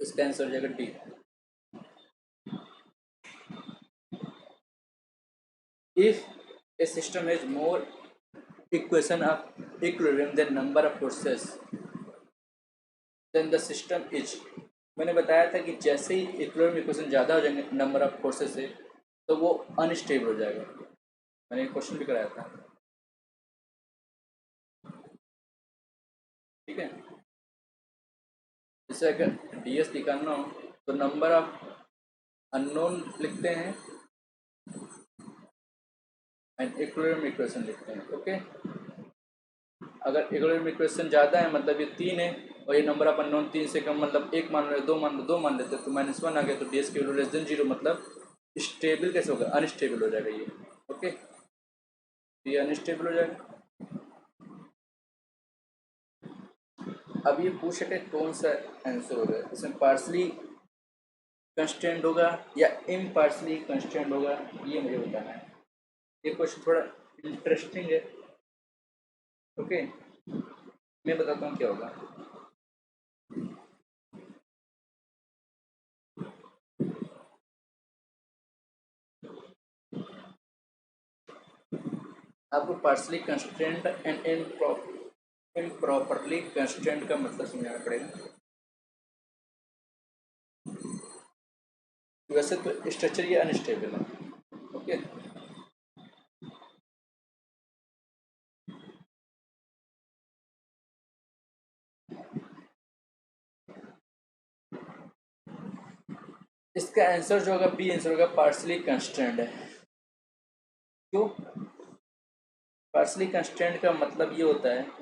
इसका आंसर हो जाएगा D. If a system has more equation of equilibrium then number of forces then the system is, मैंने बताया था कि जैसे ही इक्विलिब्रियम इक्वेशन ज़्यादा हो जाएंगे नंबर ऑफ फोर्सेस से तो वो अनस्टेबल हो जाएगा, मैंने एक क्वेश्चन भी कराया था, ठीक है। जैसे अगर डी एस निकालना हो तो नंबर ऑफ अननोन लिखते हैं एंड इक्विलिब्रियम इक्वेशन लिखते हैं, ओके। अगर इक्विलिब्रियम इक्वेशन ज़्यादा है मतलब ये 3 है और ये नंबर ऑफ अननोन 3 से कम मतलब 1 मान रहे, 2 मान लो, 2 मान लेते तो -1 आ गया, तो डी एस की वैल्यू लेस देन 0 मतलब स्टेबल कैसे होगा, अनस्टेबल हो जाएगा ये, ओके, ये अनस्टेबल हो जाएगा। अब ये पूछ सके कौन सा आंसर होगा, इसमें पार्सली कंस्टेंट होगा या इम्पार्सली कंस्टेंट होगा, ये मुझे बताना है। ये क्वेश्चन थोड़ा इंटरेस्टिंग है, ओके, मैं बताता हूँ क्या होगा। आपको partially constant and improperly constant का मतलब समझाना पड़ेगा। वैसे तो स्ट्रक्चर ये अनस्टेबल है, ओके। इसका आंसर जो होगा बी आंसर होगा, पार्शली कंस्ट्रेंड है। क्यों? पार्शली कंस्ट्रेंड का मतलब ये होता है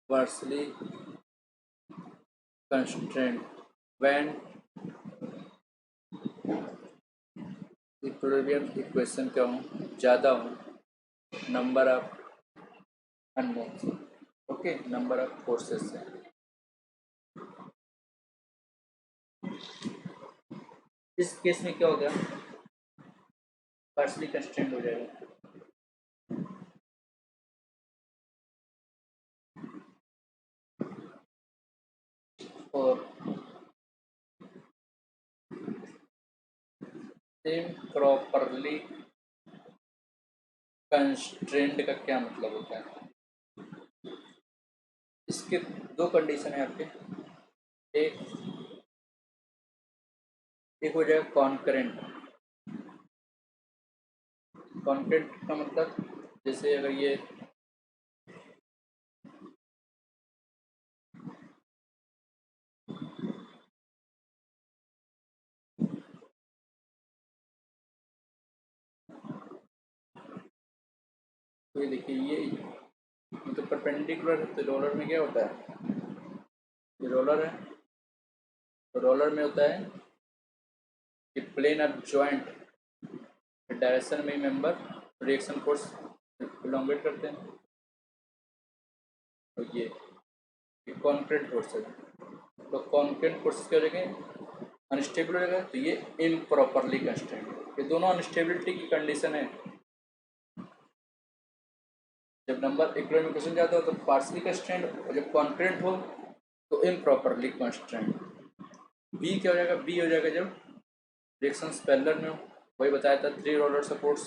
partially constrained when equilibrium equation क्या हूँ ज़्यादा हूँ number of unknowns, okay, number of forces से। इस केस में क्या हो गया, पार्शली कंस्ट्रेंड हो जाएगा। और इम्प्रॉपरली कंस्ट्रेंड का क्या मतलब होता है? इसके दो कंडीशन है आपके, एक एक हो जाएगा कॉन्करेंट। कॉन्करेंट का मतलब जैसे अगर ये तो ये देखिए ये मतलब परपेंडिकुलर है, तो रोलर में क्या होता है, ये रोलर है, तो रोलर में होता है कि प्लेन ऑफ जॉइंट डायरेक्शन में मेंबर रिएक्शन फोर्स इलोंगेट करते हैं, तो ये कॉन्क्रीट फोर्स है। तो कॉन्क्रीट फोर्स क्या हो जाएगा, अनस्टेबल हो जाएगा, तो ये इम्प्रॉपरली कंस्ट्रेंड है। ये दोनों अनस्टेबिलिटी की कंडीशन है। जब नंबर इक्विलिब्रियम इक्वेशन जाता हो तो पार्शली कंस्ट्रेंड, और जब कॉन्क्रेंट हो तो इम्प्रॉपरली कंस्ट्रेंड। बी क्या हो जाएगा, बी हो जाएगा जब रिएक्शन पैरेलल में हो, वही बताया था 3 रोलर सपोर्ट्स।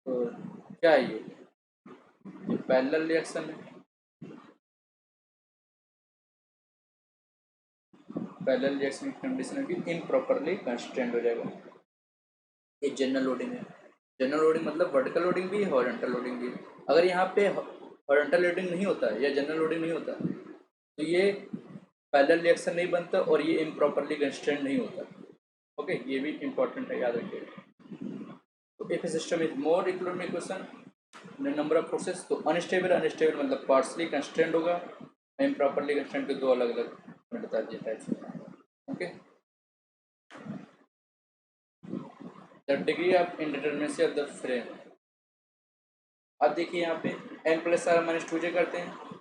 तो क्या है ये पैरेलल रिएक्शन है, पैरेलल रिएक्शन की कंडीशन है कि इम्प्रॉपरली कंस्ट्रेंड हो जाएगा। ये जनरल लोडिंग है। जनरल लोडिंग मतलब वर्टिकल लोडिंग भी है, हॉरिजॉन्टल लोडिंग भी है। अगर यहाँ पे हॉरिजॉन्टल लोडिंग नहीं होता है या जनरल लोडिंग नहीं होता तो ये पैरेलल रिएक्शन नहीं बनता और ये इम्प्रॉपरली कंस्ट्रेंड नहीं होता। ओके, ये भी इंपॉर्टेंट है, याद रखिए। तो if system is more equilibrium equation number of forces, तो अनस्टेबल अनस्टेबल मतलब पार्शली कंस्ट्रेंड होगा, इम्प्रॉपरली कंस्ट्रेंड के दो अलग अलग मैं बता दिए types. Okay, the degree of indeterminacy of the frame. अब देखिए यहाँ पे एम प्लस आर माइनस 2 जे करते हैं।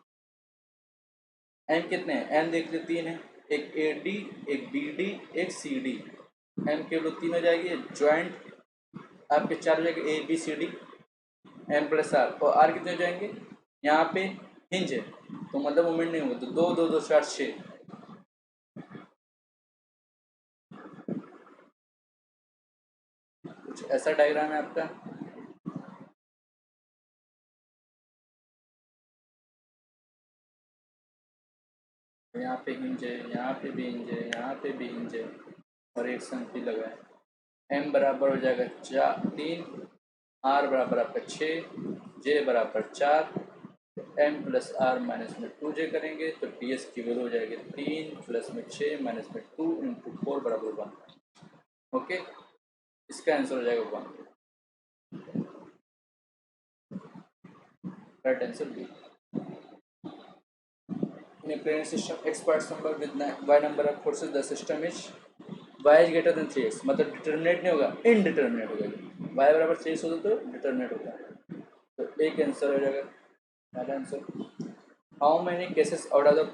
एम कितने हैं, एम देख लीजिए 3 है, एक ए डी, एक बी डी, एक सी डी। एम केवल 3 हो जाएगी, ज्वाइंट आपके 4 हो जाएंगे, A B C D, M plus R. और आर कितने हो जाएंगे, यहाँ पे हिंज है तो मतलब मूवमेंट नहीं होगा, तो 2 2 2 4 6। कुछ ऐसा डायग्राम है आपका। यहाँ पे हिंज है, यहाँ पे भी हिंज है, यहाँ पे भी हिंज है, और एक संख्या लगा है। एम बराबर हो जाएगा 3, आर बराबर आपका 6, जे बराबर 4, एम प्लस आर माइनस में 2 जे करेंगे तो टी एस की वैल्यू हो जाएगी 3 प्लस में 6 माइनस में 2 इंटू 4 बराबर 1। ओके, इसका आंसर हो जाएगा 1। Right answer B. In a plane system, x parts number with y number of forces, the system is y is greater than 3x, मतलब डिटर्मिनेट नहीं होगा, इनडिटर्मिनेट होगा। y बराबर 3x होता तो डिटर्मिनेट होगा। तो एक आंसर हो जाएगा, पहला answer. How many cases out of the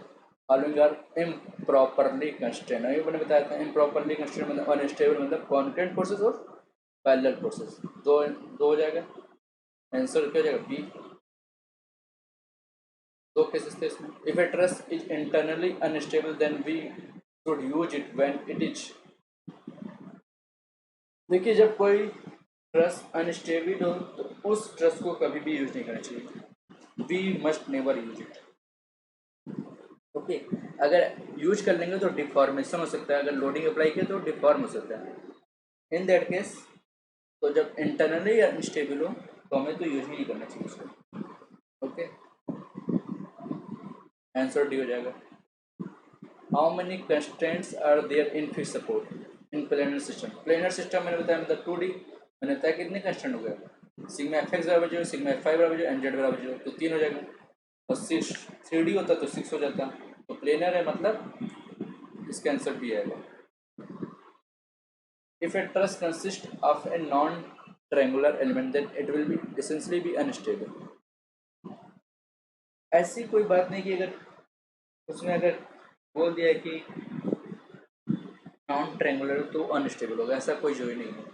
following are improperly constrained. अभी मैंने बताया था इम्प्रॉपरली कंस्ट्रेंड मतलब अनस्टेबल मतलब कॉन्क्रेंट फोर्सेस और पैरेलल फोर्सेस। दो दो हो जाएगा, आंसर क्या हो जाएगा बी। दो केसेस थे इसमें। If a truss is internally unstable then we should use it when it is. देखिए जब कोई ट्रस अनस्टेबल हो तो उस ट्रस को कभी भी यूज नहीं करना चाहिए। We must never use it. Okay, okay. अगर यूज कर लेंगे तो डिफॉर्मेशन हो सकता है, अगर लोडिंग अप्लाई किया तो डिफॉर्म हो सकता है। इन दैट केस तो जब इंटरनली अनस्टेबल हो तो हमें तो यूज ही नहीं करना चाहिए उसको। ओके, आंसर डी हो जाएगा। How many constraints are there in fix support in planar system. Planar system मैंने बताया मतलब 2D, मैंने बताया कितने कंस्ट्रेंट हो गए, सिग्मा एफ एक्स बराबर 0, सिग्मा एफ फाइव बराबर 0, एन जेड बराबर 0, तो 3 हो जाएगा। और 6 3D होता तो 6 हो जाता, तो प्लेनर है मतलब इसका आंसर भी आएगा। If a truss consists of a non-triangular element, then it will be essentially be unstable. ऐसी कोई बात नहीं कि अगर उसने अगर बोल दिया कि नॉन ट्रायंगुलर तो अनस्टेबल होगा, ऐसा कोई जो ही नहीं है।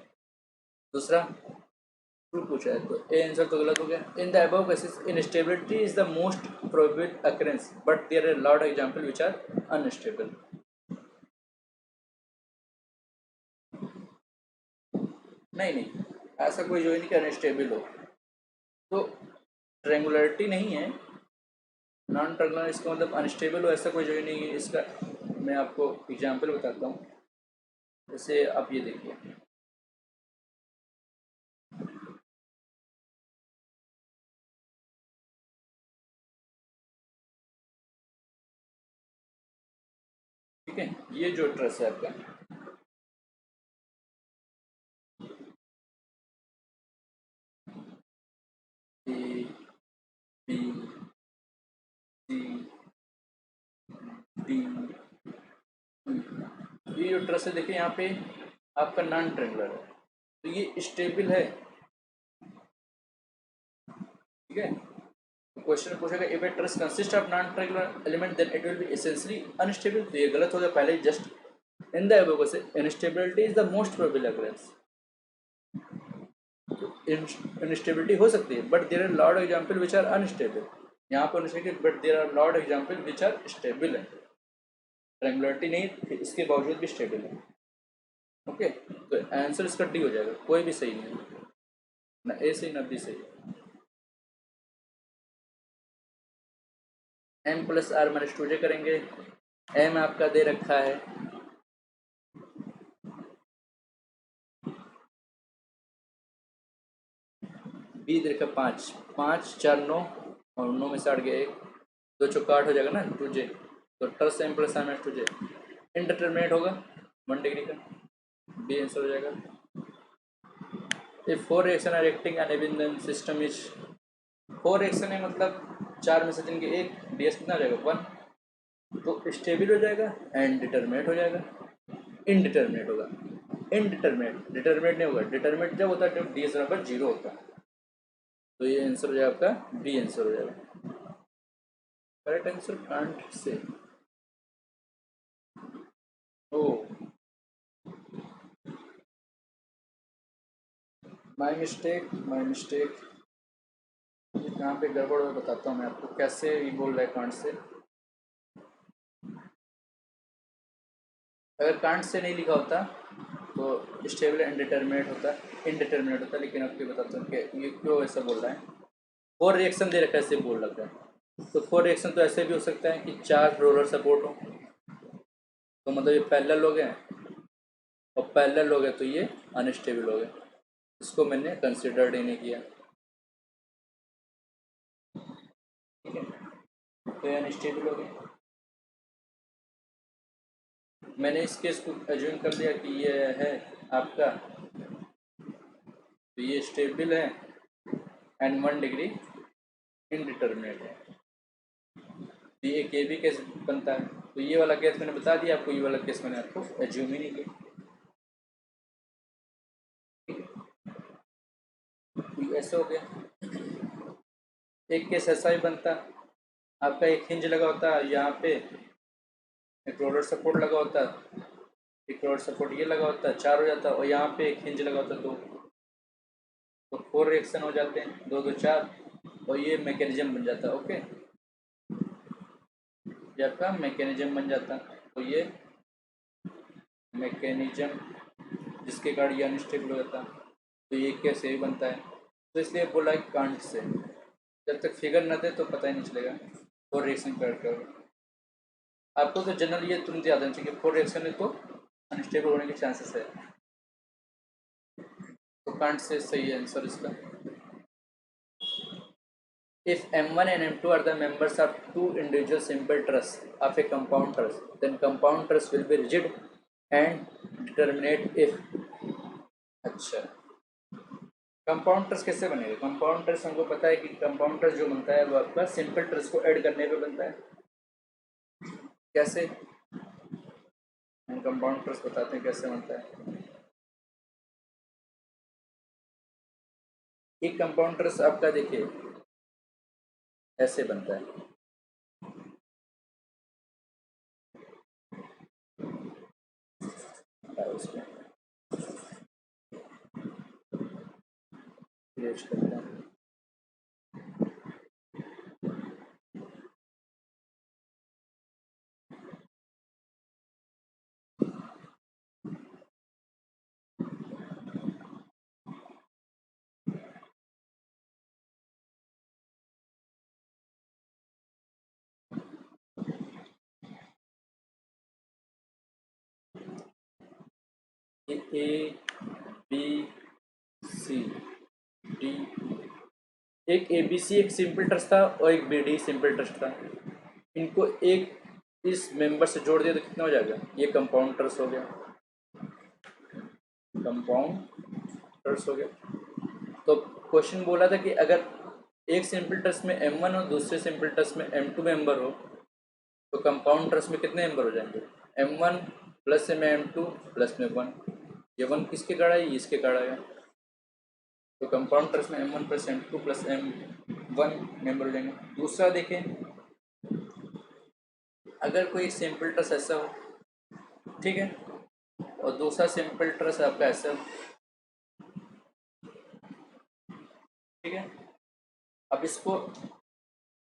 दूसरा ट्रू पूछा है तो ए आंसर तो गलत हो गया। In the above cases instability is the most probable occurrence but there are lot example which are unstable. नहीं नहीं, ऐसा कोई जो ही नहीं कि अनस्टेबल हो, तो ट्रायंगुलरिटी नहीं है, नॉन ट्रायंगुलर इसका मतलब अनस्टेबल हो, ऐसा कोई जो ही नहीं है। इसका मैं आपको एग्जांपल बताता हूँ। जैसे आप ये देखिए, ठीक है, ये जो ट्रस है आपका, ए बी सी डी, ये जो ट्रस है देखिए यहाँ पे आपका नॉन ट्रायंगुलर है, तो ये स्टेबल है, ठीक है। क्वेश्चन पूछेगा if a truss consist of non triangular element then it will be essentially unstable, तो ये गलत हो गया पहले जस्ट इन द अबव से instability is the most probable occurrence. Instability हो सकती है but there are lot example which are unstable, यहाँ पर unstable but there are lot example which are stable है, ट्रायंगुलरिटी नहीं इसके बावजूद भी स्टेबल है। ओके, तो आंसर इसका डी हो जाएगा, कोई भी सही नहीं है, ना ए सही ना बी सही। M plus R minus two J करेंगे, एम आपका दे रखा है बी दे रखा 5, 5 4 9 और 9 में से 8 गया 1, 2 चौका 8 हो जाएगा ना 2 जे, तो truss M plus R minus 2 J indeterminate होगा 1 डिग्री का, बी आंसर हो जाएगा। If 4 reaction are acting an even system is, 4 reaction है मतलब 4 में से जिनके एक डी एस कितना हो जाएगा 1, तो स्टेबल हो जाएगा एंड डिटरमिनेट हो जाएगा, इनडिटरमिनेट होगा, इनडिटरमिनेट डिटरमिनेट नहीं होगा, डिटरमिनेट जब होता है जब डी एस बराबर 0 होता है, तो ये आंसर हो जाएगा आपका बी आंसर हो जाएगा। Correct answer can't say, oh my mistake my mistake, यहाँ पे गड़बड़ हो बताता हूँ मैं आपको कैसे ये बोल रहा है कांट से। अगर कांट से नहीं लिखा होता तो स्टेबल इनडिटरमिनेट होता, इनडिटरमिनेट होता, लेकिन आपको बताता हूँ कि ये क्यों ऐसा बोल रहा है। 4 रिएक्शन दे रखा है ऐसे बोल रखा है, तो 4 रिएक्शन तो ऐसे भी हो सकता है कि 4 रोलर सपोर्ट हो, तो मतलब ये पैरेलल हो गए, और पैरेलल हो गए तो ये अनस्टेबल हो गए, इसको मैंने कंसिडर्ड ही नहीं किया, ठीक है, तो ये अनस्टेबल हो गए। मैंने इस केस को एज्यूम कर लिया कि ये है आपका, तो ये स्टेबल है एंड 1 डिग्री इनडिटरमिनेट है, तो ये के भी केस बनता है, तो ये वाला केस मैंने बता दिया आपको, ये वाला केस मैंने आपको एज्यूम ही नहीं किया, तो ऐसा हो गया। एक केस ऐसा ही बनता, आपका एक हिंज लगा होता है यहाँ पे, एक रोलर सपोर्ट लगा होता है, एक रोलर सपोर्ट ये लगा होता है 4 हो जाता है, और यहाँ पे एक हिंज लगा होता है 2, तो 4 रिएक्शन हो जाते हैं, 2 2 4, और ये मैकेनिज्म बन जाता है। ओके, ये आपका मैकेनिज्म बन जाता, तो ये मैकेनिज्म जिसके कारण ये अनस्टेबल हो जाता, तो ये कैसे ही बनता है, तो इसलिए बोला है कांट से, जब तक फिगर न दे तो पता ही नहीं चलेगा और रिएक्शन कर आपको तो जनरल ये तुरंत याद आना चाहिए, 4 रिएक्शन है तो अनस्टेबल होने के चांसेस है, तो कांट से सही है आंसर इसका। If M1 and M2 are the members of two individual simple truss of a compound truss, then compound truss will be rigid and determinate if। अच्छा, कंपाउंड ट्रस कैसे बनेगा? कंपाउंड ट्रस हमको पता है कि कंपाउंड ट्रस जो बनता है वो आपका सिंपल ट्रस को ऐड करने पे बनता है। कैसे? हम कंपाउंड ट्रस बताते हैं कैसे बनता है। एक कंपाउंड ट्रस आपका देखिए ऐसे बनता है, उसमें करते हैं। ए बी सी डी, एक ए बी सी एक सिंपल ट्रस्ट था और एक बी डी सिंपल ट्रस्ट था। इनको एक इस मेंबर से जोड़ दिया तो कितना हो जाएगा? ये कंपाउंड ट्रस्ट हो गया, कंपाउंड ट्रस्ट हो गया। तो क्वेश्चन बोला था कि अगर एक सिंपल ट्रस्ट में M1 हो, दूसरे सिंपल ट्रस्ट में M2 मेंबर हो, तो कंपाउंड ट्रस्ट में कितने मेंबर हो जाएंगे? M1 प्लस में M2 प्लस में 1। ये 1 किसके गड़ा है? ये इसके गड़ा है। तो कंपाउंड ट्रस्ट में M1 plus M2 plus M1 member हो जाएंगे। दूसरा देखें, अगर कोई सिंपल ट्रस्ट ऐसा हो, ठीक है, और दूसरा सिंपल ट्रस्ट आपका ऐसा हो, ठीक है, अब इसको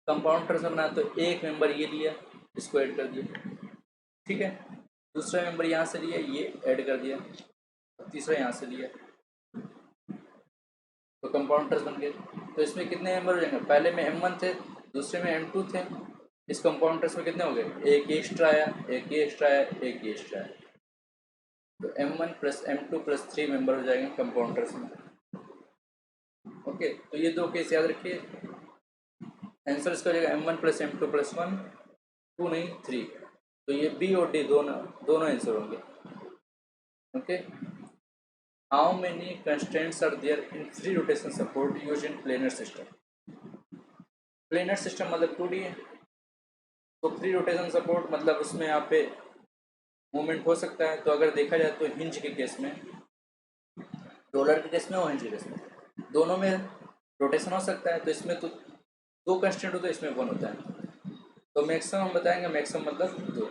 कंपाउंड ट्रस्ट बना तो एक मेंबर ये लिया, इसको ऐड कर दिया, ठीक है, दूसरा मेंबर यहाँ से लिया, ये ऐड कर दिया, तीसरा यहाँ से लिया, तो कंपाउंड ट्रस्ट बन गए। तो इसमें कितने मेंबर हो जाएंगे? पहले में M1 थे, दूसरे में M2 थे, इस कंपाउंड ट्रस्ट में कितने हो गए? एक ये एक्स्ट्रा आया, एक ये एक्स्ट्रा आया, एक ये एक्स्ट्रा आया, तो M1 plus M2 plus 3 member हो जाएंगे कंपाउंड ट्रस्ट में। ओके, तो ये दो केस याद रखिए। आंसर इसका हो जाएगा M1 प्लस M2 प्लस 1, 2 नहीं 3, तो ये बी और डी दोनों दोनों आंसर होंगे। Okay, how many constraints are there in free rotation support use in planar system? Planar system मतलब 2D है, तो फ्री रोटेशन सपोर्ट मतलब उसमें यहाँ पे मूवमेंट हो सकता है। तो अगर देखा जाए तो हिंज के केस में, रोलर के केस में और हिंज के केस में, दोनों में रोटेशन हो सकता है। तो इसमें तो दो कंस्टेंट होता है, इसमें 1 होता है। तो मैक्सिमम हम बताएंगे, मैक्सिमम मतलब 2।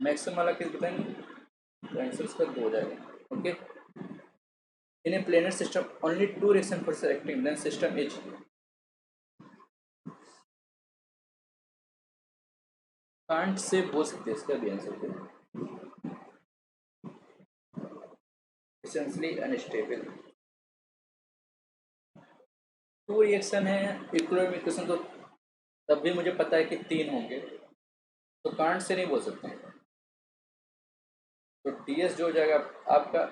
मैक्सिमम वाला केस बताएंगे तो आंसर इसका 2 हो जाएगा। Okay, in a planar system only 2 reaction forces acting then system is. Can't say बोल सकते हैं इसका भी आंसर को, एसेंशियली अनस्टेबल। 2 रिएक्शन है, इक्विलिब्रियम इक्वेशन तो तब भी मुझे पता है कि 3 होंगे, तो कांट से नहीं बोल सकते हैं। तो ds जो हो जाएगा आपका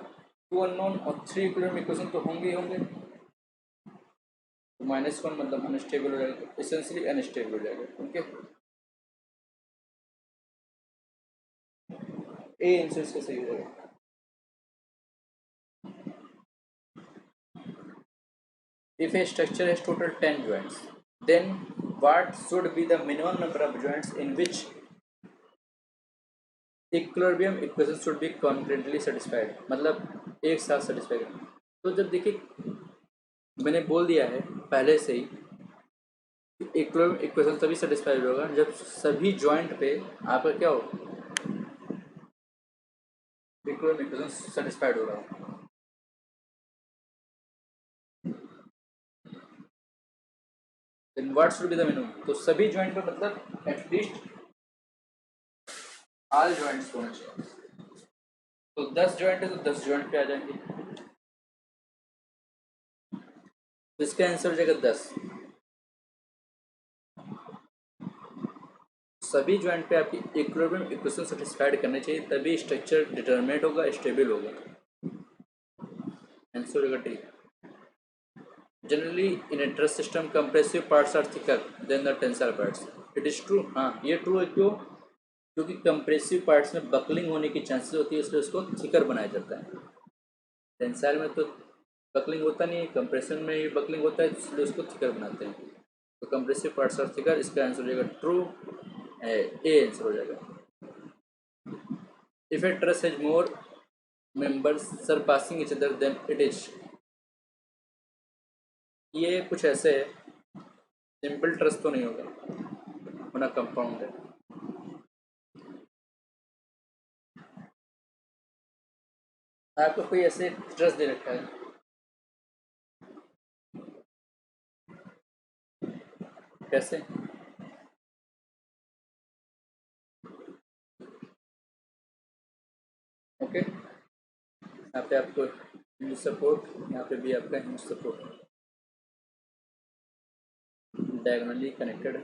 2 अननोन और 3 इक्विलिब्रियम इक्वेशन तो होंगे ही होंगे, तो -1 मतलब अनस्टेबल हो जाएगा, तो एसेंशियली अनस्टेबल हो जाएगा। ओके, ए आंसर इसका सही हो जाएगा। If a structure has total 10 joints, then what should be the minimum number of joints in which equilibrium equation should be concurrently satisfied? मतलब एक साथ सेटिस्फाई करना। तो जब देखिए मैंने बोल दिया है पहले से ही, इक्विलिब्रियम इक्वेशन तभी सेटिस्फाइड होगा जब सभी जॉइंट पे आपका क्या हो, इक्विलिब्रियम इक्वेशन सेटिस्फाइड हो रहा हो। Then what should be the minimum? तो सभी जॉइंट पे मतलब एटलीस्ट ऑल जॉइंट्स होना चाहिए। तो 10 जॉइंट है तो 10 जॉइंट पे आ जाएंगे। तो इसका आंसर हो जाएगा 10। सभी ज्वाइंट पे आपकी इक्विलिब्रियम इक्वेशन सेटिस्फाइड करनी चाहिए, तभी स्ट्रक्चर डिटरमिनेट होगा, स्टेबल होगा। आंसर होगा D. Generally in a truss system compressive parts are thicker than the tensile parts. It is true. हाँ, ये ट्रू है। क्यों? क्योंकि कंप्रेसिव पार्ट्स में बकलिंग होने की चांसेस होती है, इसलिए उसको थिकर बनाया जाता है। टेंसाइल में तो बकलिंग होता नहीं है, कंप्रेशन में ही बकलिंग होता है, इसलिए उसको थिकर बनाते हैं। तो कंप्रेसिव पार्ट्स आर थिकर, इसका आंसर हो जाएगा ट्रू, ए आंसर हो जाएगा। If a truss has more members surpassing each other than it is. ये कुछ ऐसे है, सिंपल ट्रस तो नहीं होगा, होना कंपाउंड है। आपको कोई ऐसे ट्रस दे रखा है, कैसे? ओके, यहाँ पे आपको हिंज सपोर्ट, यहाँ पे भी आपका हिंज सपोर्ट डायगोनली कनेक्टेड है।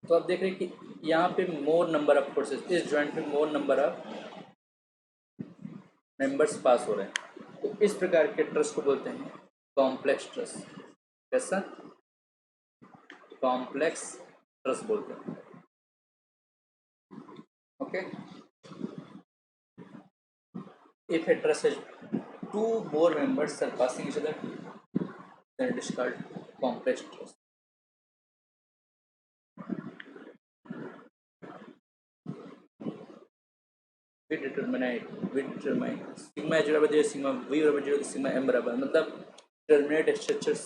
तो आप देख रहे हैं कि यहाँ पे मोर नंबर ऑफ फोर्सेस, इस जॉइंट में मोर नंबर ऑफ मेंबर्स पास हो रहे हैं। तो इस प्रकार के ट्रस को बोलते हैं कॉम्प्लेक्स ट्रस। कैसा? कॉम्प्लेक्स ट्रस बोलते हैं। Okay, if a truss has two more members surpassing each other, then it is called complex truss. We determine sigma h बराबर 0, sigma v बराबर 0, sigma m बराबर, मतलब determinate structures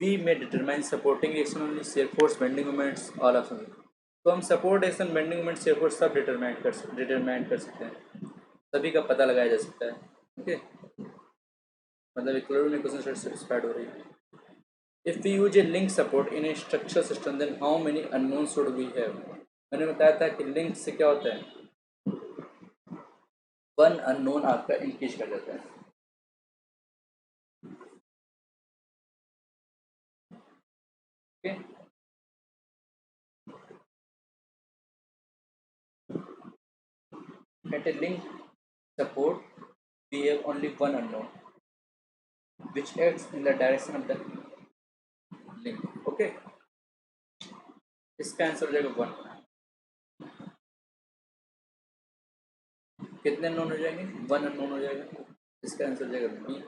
we may determine supporting action only, shear force, bending moments, all of them। तो हम support action, bending moment, shear force सब डिटरमाइन कर सकते हैं, सभी का पता लगाया जा सकता है। ओके, मतलब इक्विलिब्रियम इक्वेशन सेटिस्फाइड हो रही है। If we use a link support in a structural system, then how many unknowns should we have? मैंने बताया था कि लिंक से क्या होता है, वन अननोन आपका इंक्रीज कर जाता है। Okay, at a link support we have only one unknown which acts in the direction of the link। Okay, इसका आंसर हो जाएगा 1। कितने अननोन हो जाएंगे? 1 अननोन हो जाएगा, इसका आंसर हो जाएगा B.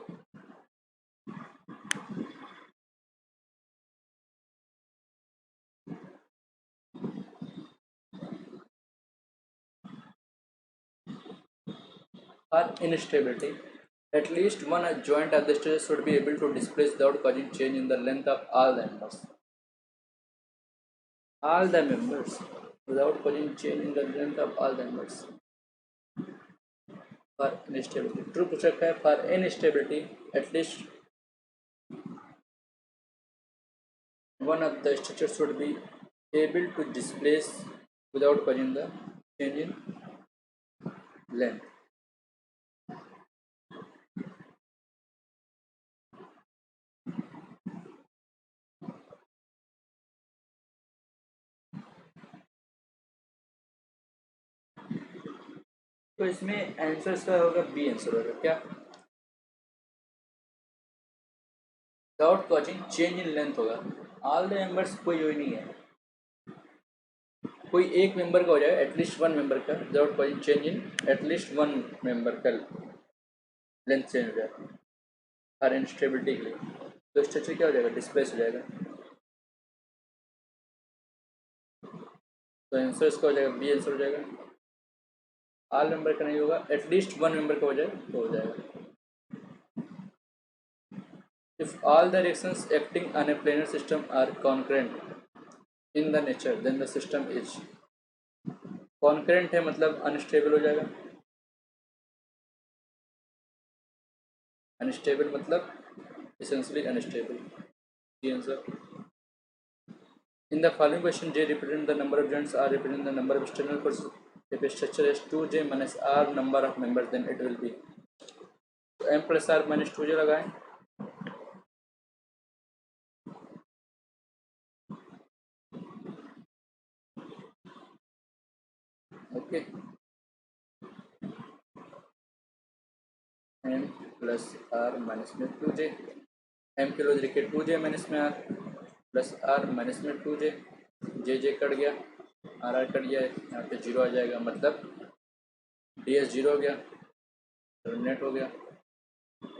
For instability, at least one joint of the structure should be able to displace without causing change in the length of all the members. All the members without causing change in the length of all the members. For instability, true पूछ रखा है। For instability, at least one of the structures should be able to displace without causing the change in length। तो इसमें आंसर इसका होगा बी आंसर होगा। क्या? Without causing change in length होगा। ऑल द मेंबर्स कोई वही नहीं है, कोई एक मेंबर का हो जाएगा, एटलीस्ट वन मेंबर का, without causing change in at least one member का लेंथ चेंज हो जाएगा हर इंस्टेबिलिटी के लिए। तो स्ट्रक्चर क्या हो जाएगा? डिस्प्लेस हो जाएगा। तो आंसर इसका हो जाएगा बी आंसर हो जाएगा। ऑल मेंबर का नहीं होगा, एटलीस्ट वन मेंबर का हो जाए तो हो जाएगा। If all the reactions acting on a planar system are concurrent in the nature, then the system is concurrent है, मतलब अनस्टेबल हो जाएगा। अनस्टेबल मतलब essentially unstable। The answer in the following question, J represent the number of joints, R represent the number of external forces. If a structure has 2J minus R number of members, then it will be तो M plus R minus two J लगाएं। Okay, M plus R minus में टू जे, एम किलो लिखे टू जे माइनस में आर प्लस आर माइनस में टू जे, जे कट गया, आर कट गया, यहाँ पे जीरो आ जाएगा, मतलब डी एस जीरो हो गया, टर्मिनेट हो गया,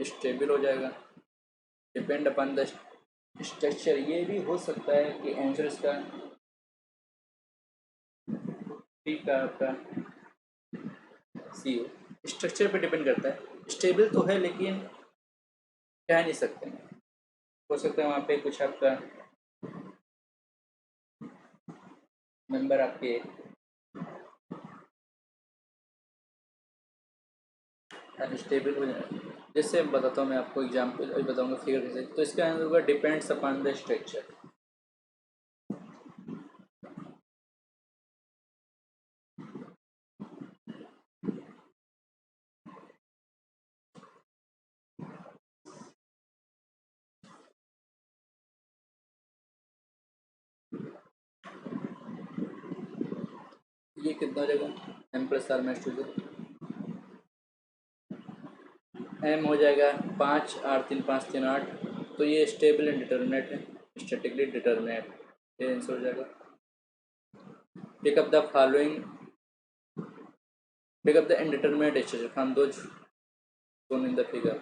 स्टेबल हो जाएगा। Depend upon the structure. ये भी हो सकता है कि आंसर इसका ठीक है आपका सी हो। स्ट्रक्चर पे डिपेंड करता है, स्टेबल तो है लेकिन कह नहीं सकते, हो सकता है वहाँ पे कुछ आपका मेंबर आपके अनस्टेबल हो जाए। जैसे बताता हूँ मैं आपको एग्जाम्पल बताऊँगा फिगर कैसे, तो इसका आंसर होगा डिपेंड्स अपॉन द स्ट्रक्चर। ये कितना हो जाएगा, M plus R minus two, M हो जाएगा 5, आर 3 5 3 8, तो ये स्टेबल एंड डिटर्मिनेट है, स्टैटिकली डिटर्मिनेट, ये आंसर हो जाएगा। Pick up the following, pick up the indeterminate structure from those shown in the figure.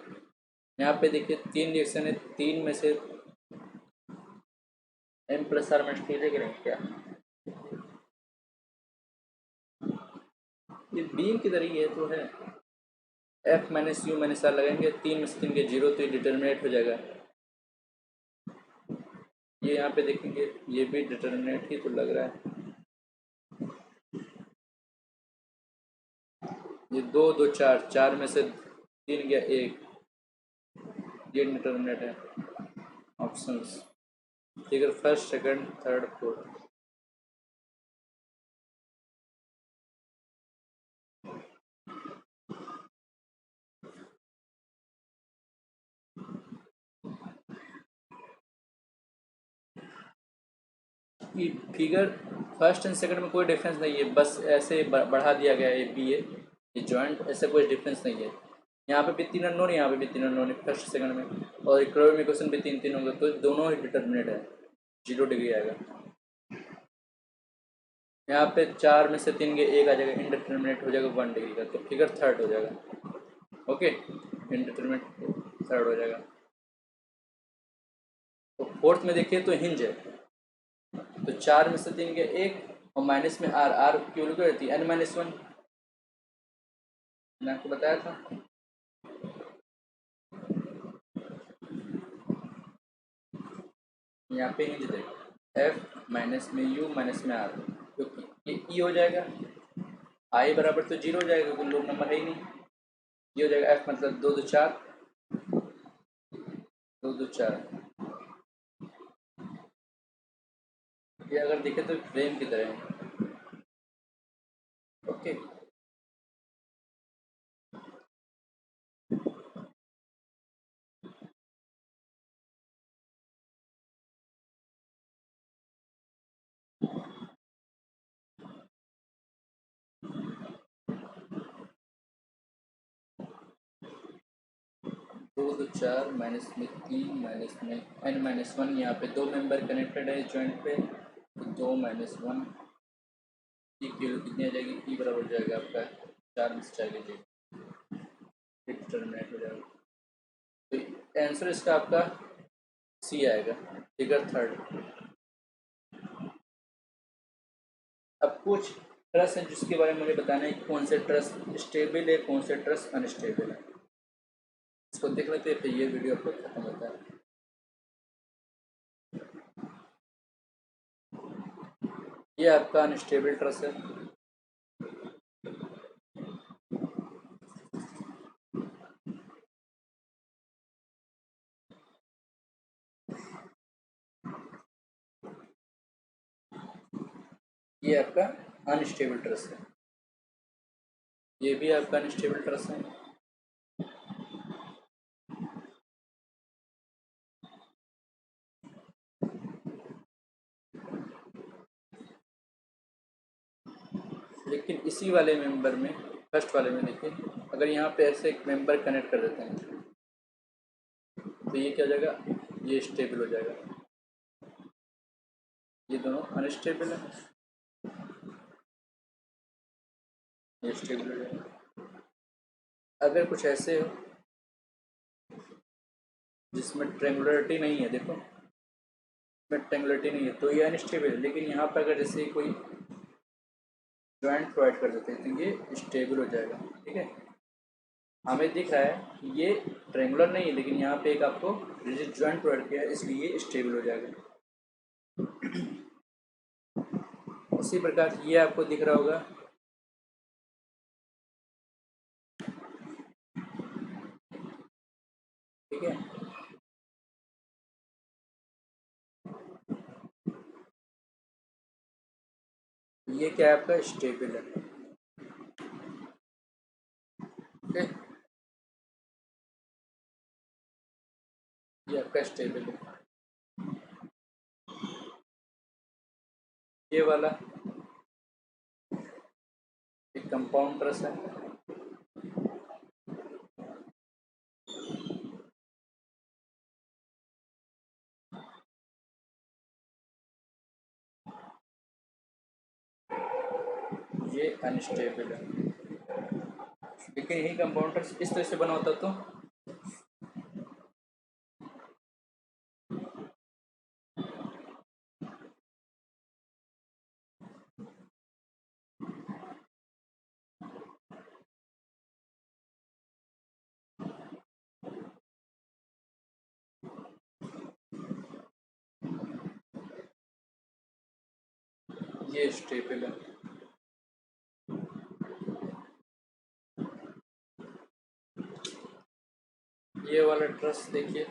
यहाँ पे देखिए तीन रिएक्शन है, तीन में से M plus R minus two करेंगे क्या, ये बीम की तरह ये तो है, F minus U minus R लगाएंगे, तीन में से तीन के जीरो, तो ये डिटर्मिनेट हो जाएगा। ये यहाँ पे देखेंगे ये भी डिटर्मिनेट ही तो लग रहा है, ये दो दो चार, चार में से तीन गया एक, ये डिटर्मिनेट है। Options figure first second third fourth, ये फिगर फर्स्ट एंड सेकंड में कोई डिफरेंस नहीं है, बस ऐसे बढ़ा दिया गया है बी ए, ये जॉइंट, ऐसे कोई डिफरेंस नहीं है। यहाँ पे भी तीन अननोन, यहाँ पे भी तीन अननोन है फर्स्ट सेकंड में, और इक्वेशन में क्वेश्चन भी तीन तीन होंगे, तो दोनों ही डिटर्मिनेट है, 0 डिग्री आएगा। यहाँ पे चार में से तीन के एक आ जाएगा, इनडिटर्मिनेट हो जाएगा 1 डिग्री का, तो फिगर थर्ड हो जाएगा। ओके, इनडिटर्मिनेट थर्ड हो जाएगा। तो फोर्थ में देखिए तो हिंज है, तो चार में से तीन के एक, और माइनस में आर, आर की वैल्यू क्या रहती है, n-1, मैंने आपको बताया था। यहाँ पे हिंज देखो, एफ माइनस में यू माइनस में आर, क्योंकि ये ई हो जाएगा, आई बराबर तो जीरो हो जाएगा, कोई लोग नंबर है ही नहीं, ये हो जाएगा एफ मतलब दो दो चार, दो दो चार। ये अगर देखे तो फ्रेम की तरह है। ओके, 2 2 4 माइनस में 3 माइनस में n-1, यहाँ पे दो मेंबर कनेक्टेड है जॉइंट पे, तो 2-1 ई की वैल्यू कितनी आ जाएगी, ई बराबर हो जाएगा आपका 4 में से 4 लीजिए, डिटर्मिनेट हो जाएगा। तो आंसर इसका आपका सी आएगा, फिगर थर्ड। अब कुछ ट्रस हैं जिसके बारे में मुझे बताना है कि कौन से ट्रस स्टेबल है, कौन से ट्रस अनस्टेबल है, इसको देख लेते हैं, फिर ये वीडियो आपको खत्म होता है। ये आपका अनस्टेबल ट्रस है, ये आपका अनस्टेबल ट्रस है, ये भी आपका अनस्टेबल ट्रस है। लेकिन इसी वाले मेंबर में, फर्स्ट वाले में देखिए, अगर यहाँ पे ऐसे एक मेंबर कनेक्ट कर देते हैं तो ये क्या हो जाएगा, ये स्टेबल हो जाएगा, ये दोनों अनस्टेबल है, ये स्टेबल हो जाएगा। अगर कुछ ऐसे हो जिसमें ट्रेंगुलरिटी नहीं है, देखो इसमें ट्रेंगुलरिटी नहीं है तो ये अनस्टेबल है, लेकिन यहाँ पर अगर जैसे कोई जॉइंट प्रोवाइड कर देते हैं तो ये स्टेबल हो जाएगा। ठीक है, हमें दिख रहा है कि ये ट्रेंगुलर नहीं है, लेकिन यहाँ पे एक आपको रिजिड जॉइंट प्रोवाइड किया है, इसलिए ये स्टेबल हो जाएगा। उसी प्रकार ये आपको दिख रहा होगा, ठीक है, ये क्या है आपका स्टेबल है। ओके, ये आपका स्टेबल है। ये वाला एक कंपाउंड ट्रस है, ये अनस्टेबल है। लेकिन यही कंपाउंड ट्रस इस तरह से बना होता तो ये स्टेबल है। ये वाला ट्रस देखिए,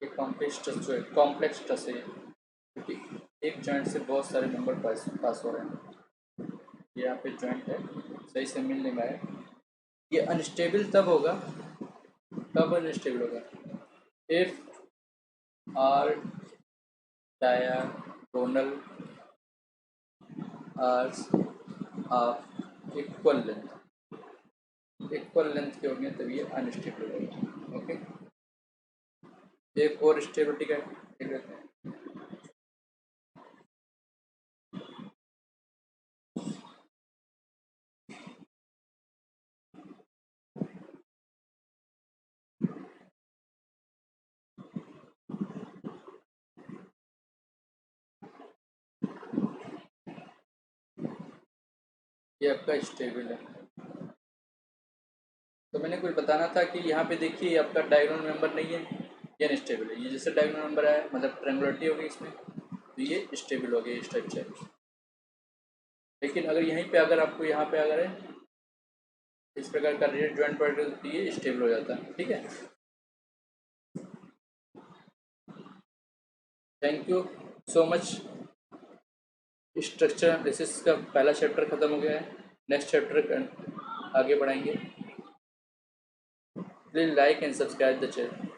ये कॉम्प्लेक्स ट्रस जो है, कॉम्प्लेक्स ट्रस है ये, क्योंकि एक जॉइंट से बहुत सारे नंबर पास हो रहे हैं। ये यहाँ पे जॉइंट है, सही से मिल नहीं पाया। ये अनस्टेबल तब होगा, कब अनस्टेबल होगा, if are diagonal arcs of equal length के होंगे तभी ये अनस्टेबल होगा। ओके, एक और स्टेबिलिटी का देख लेते हैं। ये आपका स्टेबल है। तो मैंने कुछ बताना था कि यहाँ पे देखिए आपका डायगोनल मेंबर नहीं है, ये अनस्टेबल है। ये जैसे डायगोनल मेंबर है मतलब ट्रेंगुलरिटी होगी इसमें, तो ये स्टेबल हो गया स्ट्रक्चर। लेकिन अगर यहीं पे अगर आपको यहाँ पे अगर है इस प्रकार का रिजिड जॉइंट प्रोवाइड तो ये स्टेबल हो जाता है। ठीक है, thank you so much. Structure analysis का पहला चैप्टर खत्म हो गया है, नेक्स्ट चैप्टर आगे बढ़ाएंगे। Please like and subscribe the channel.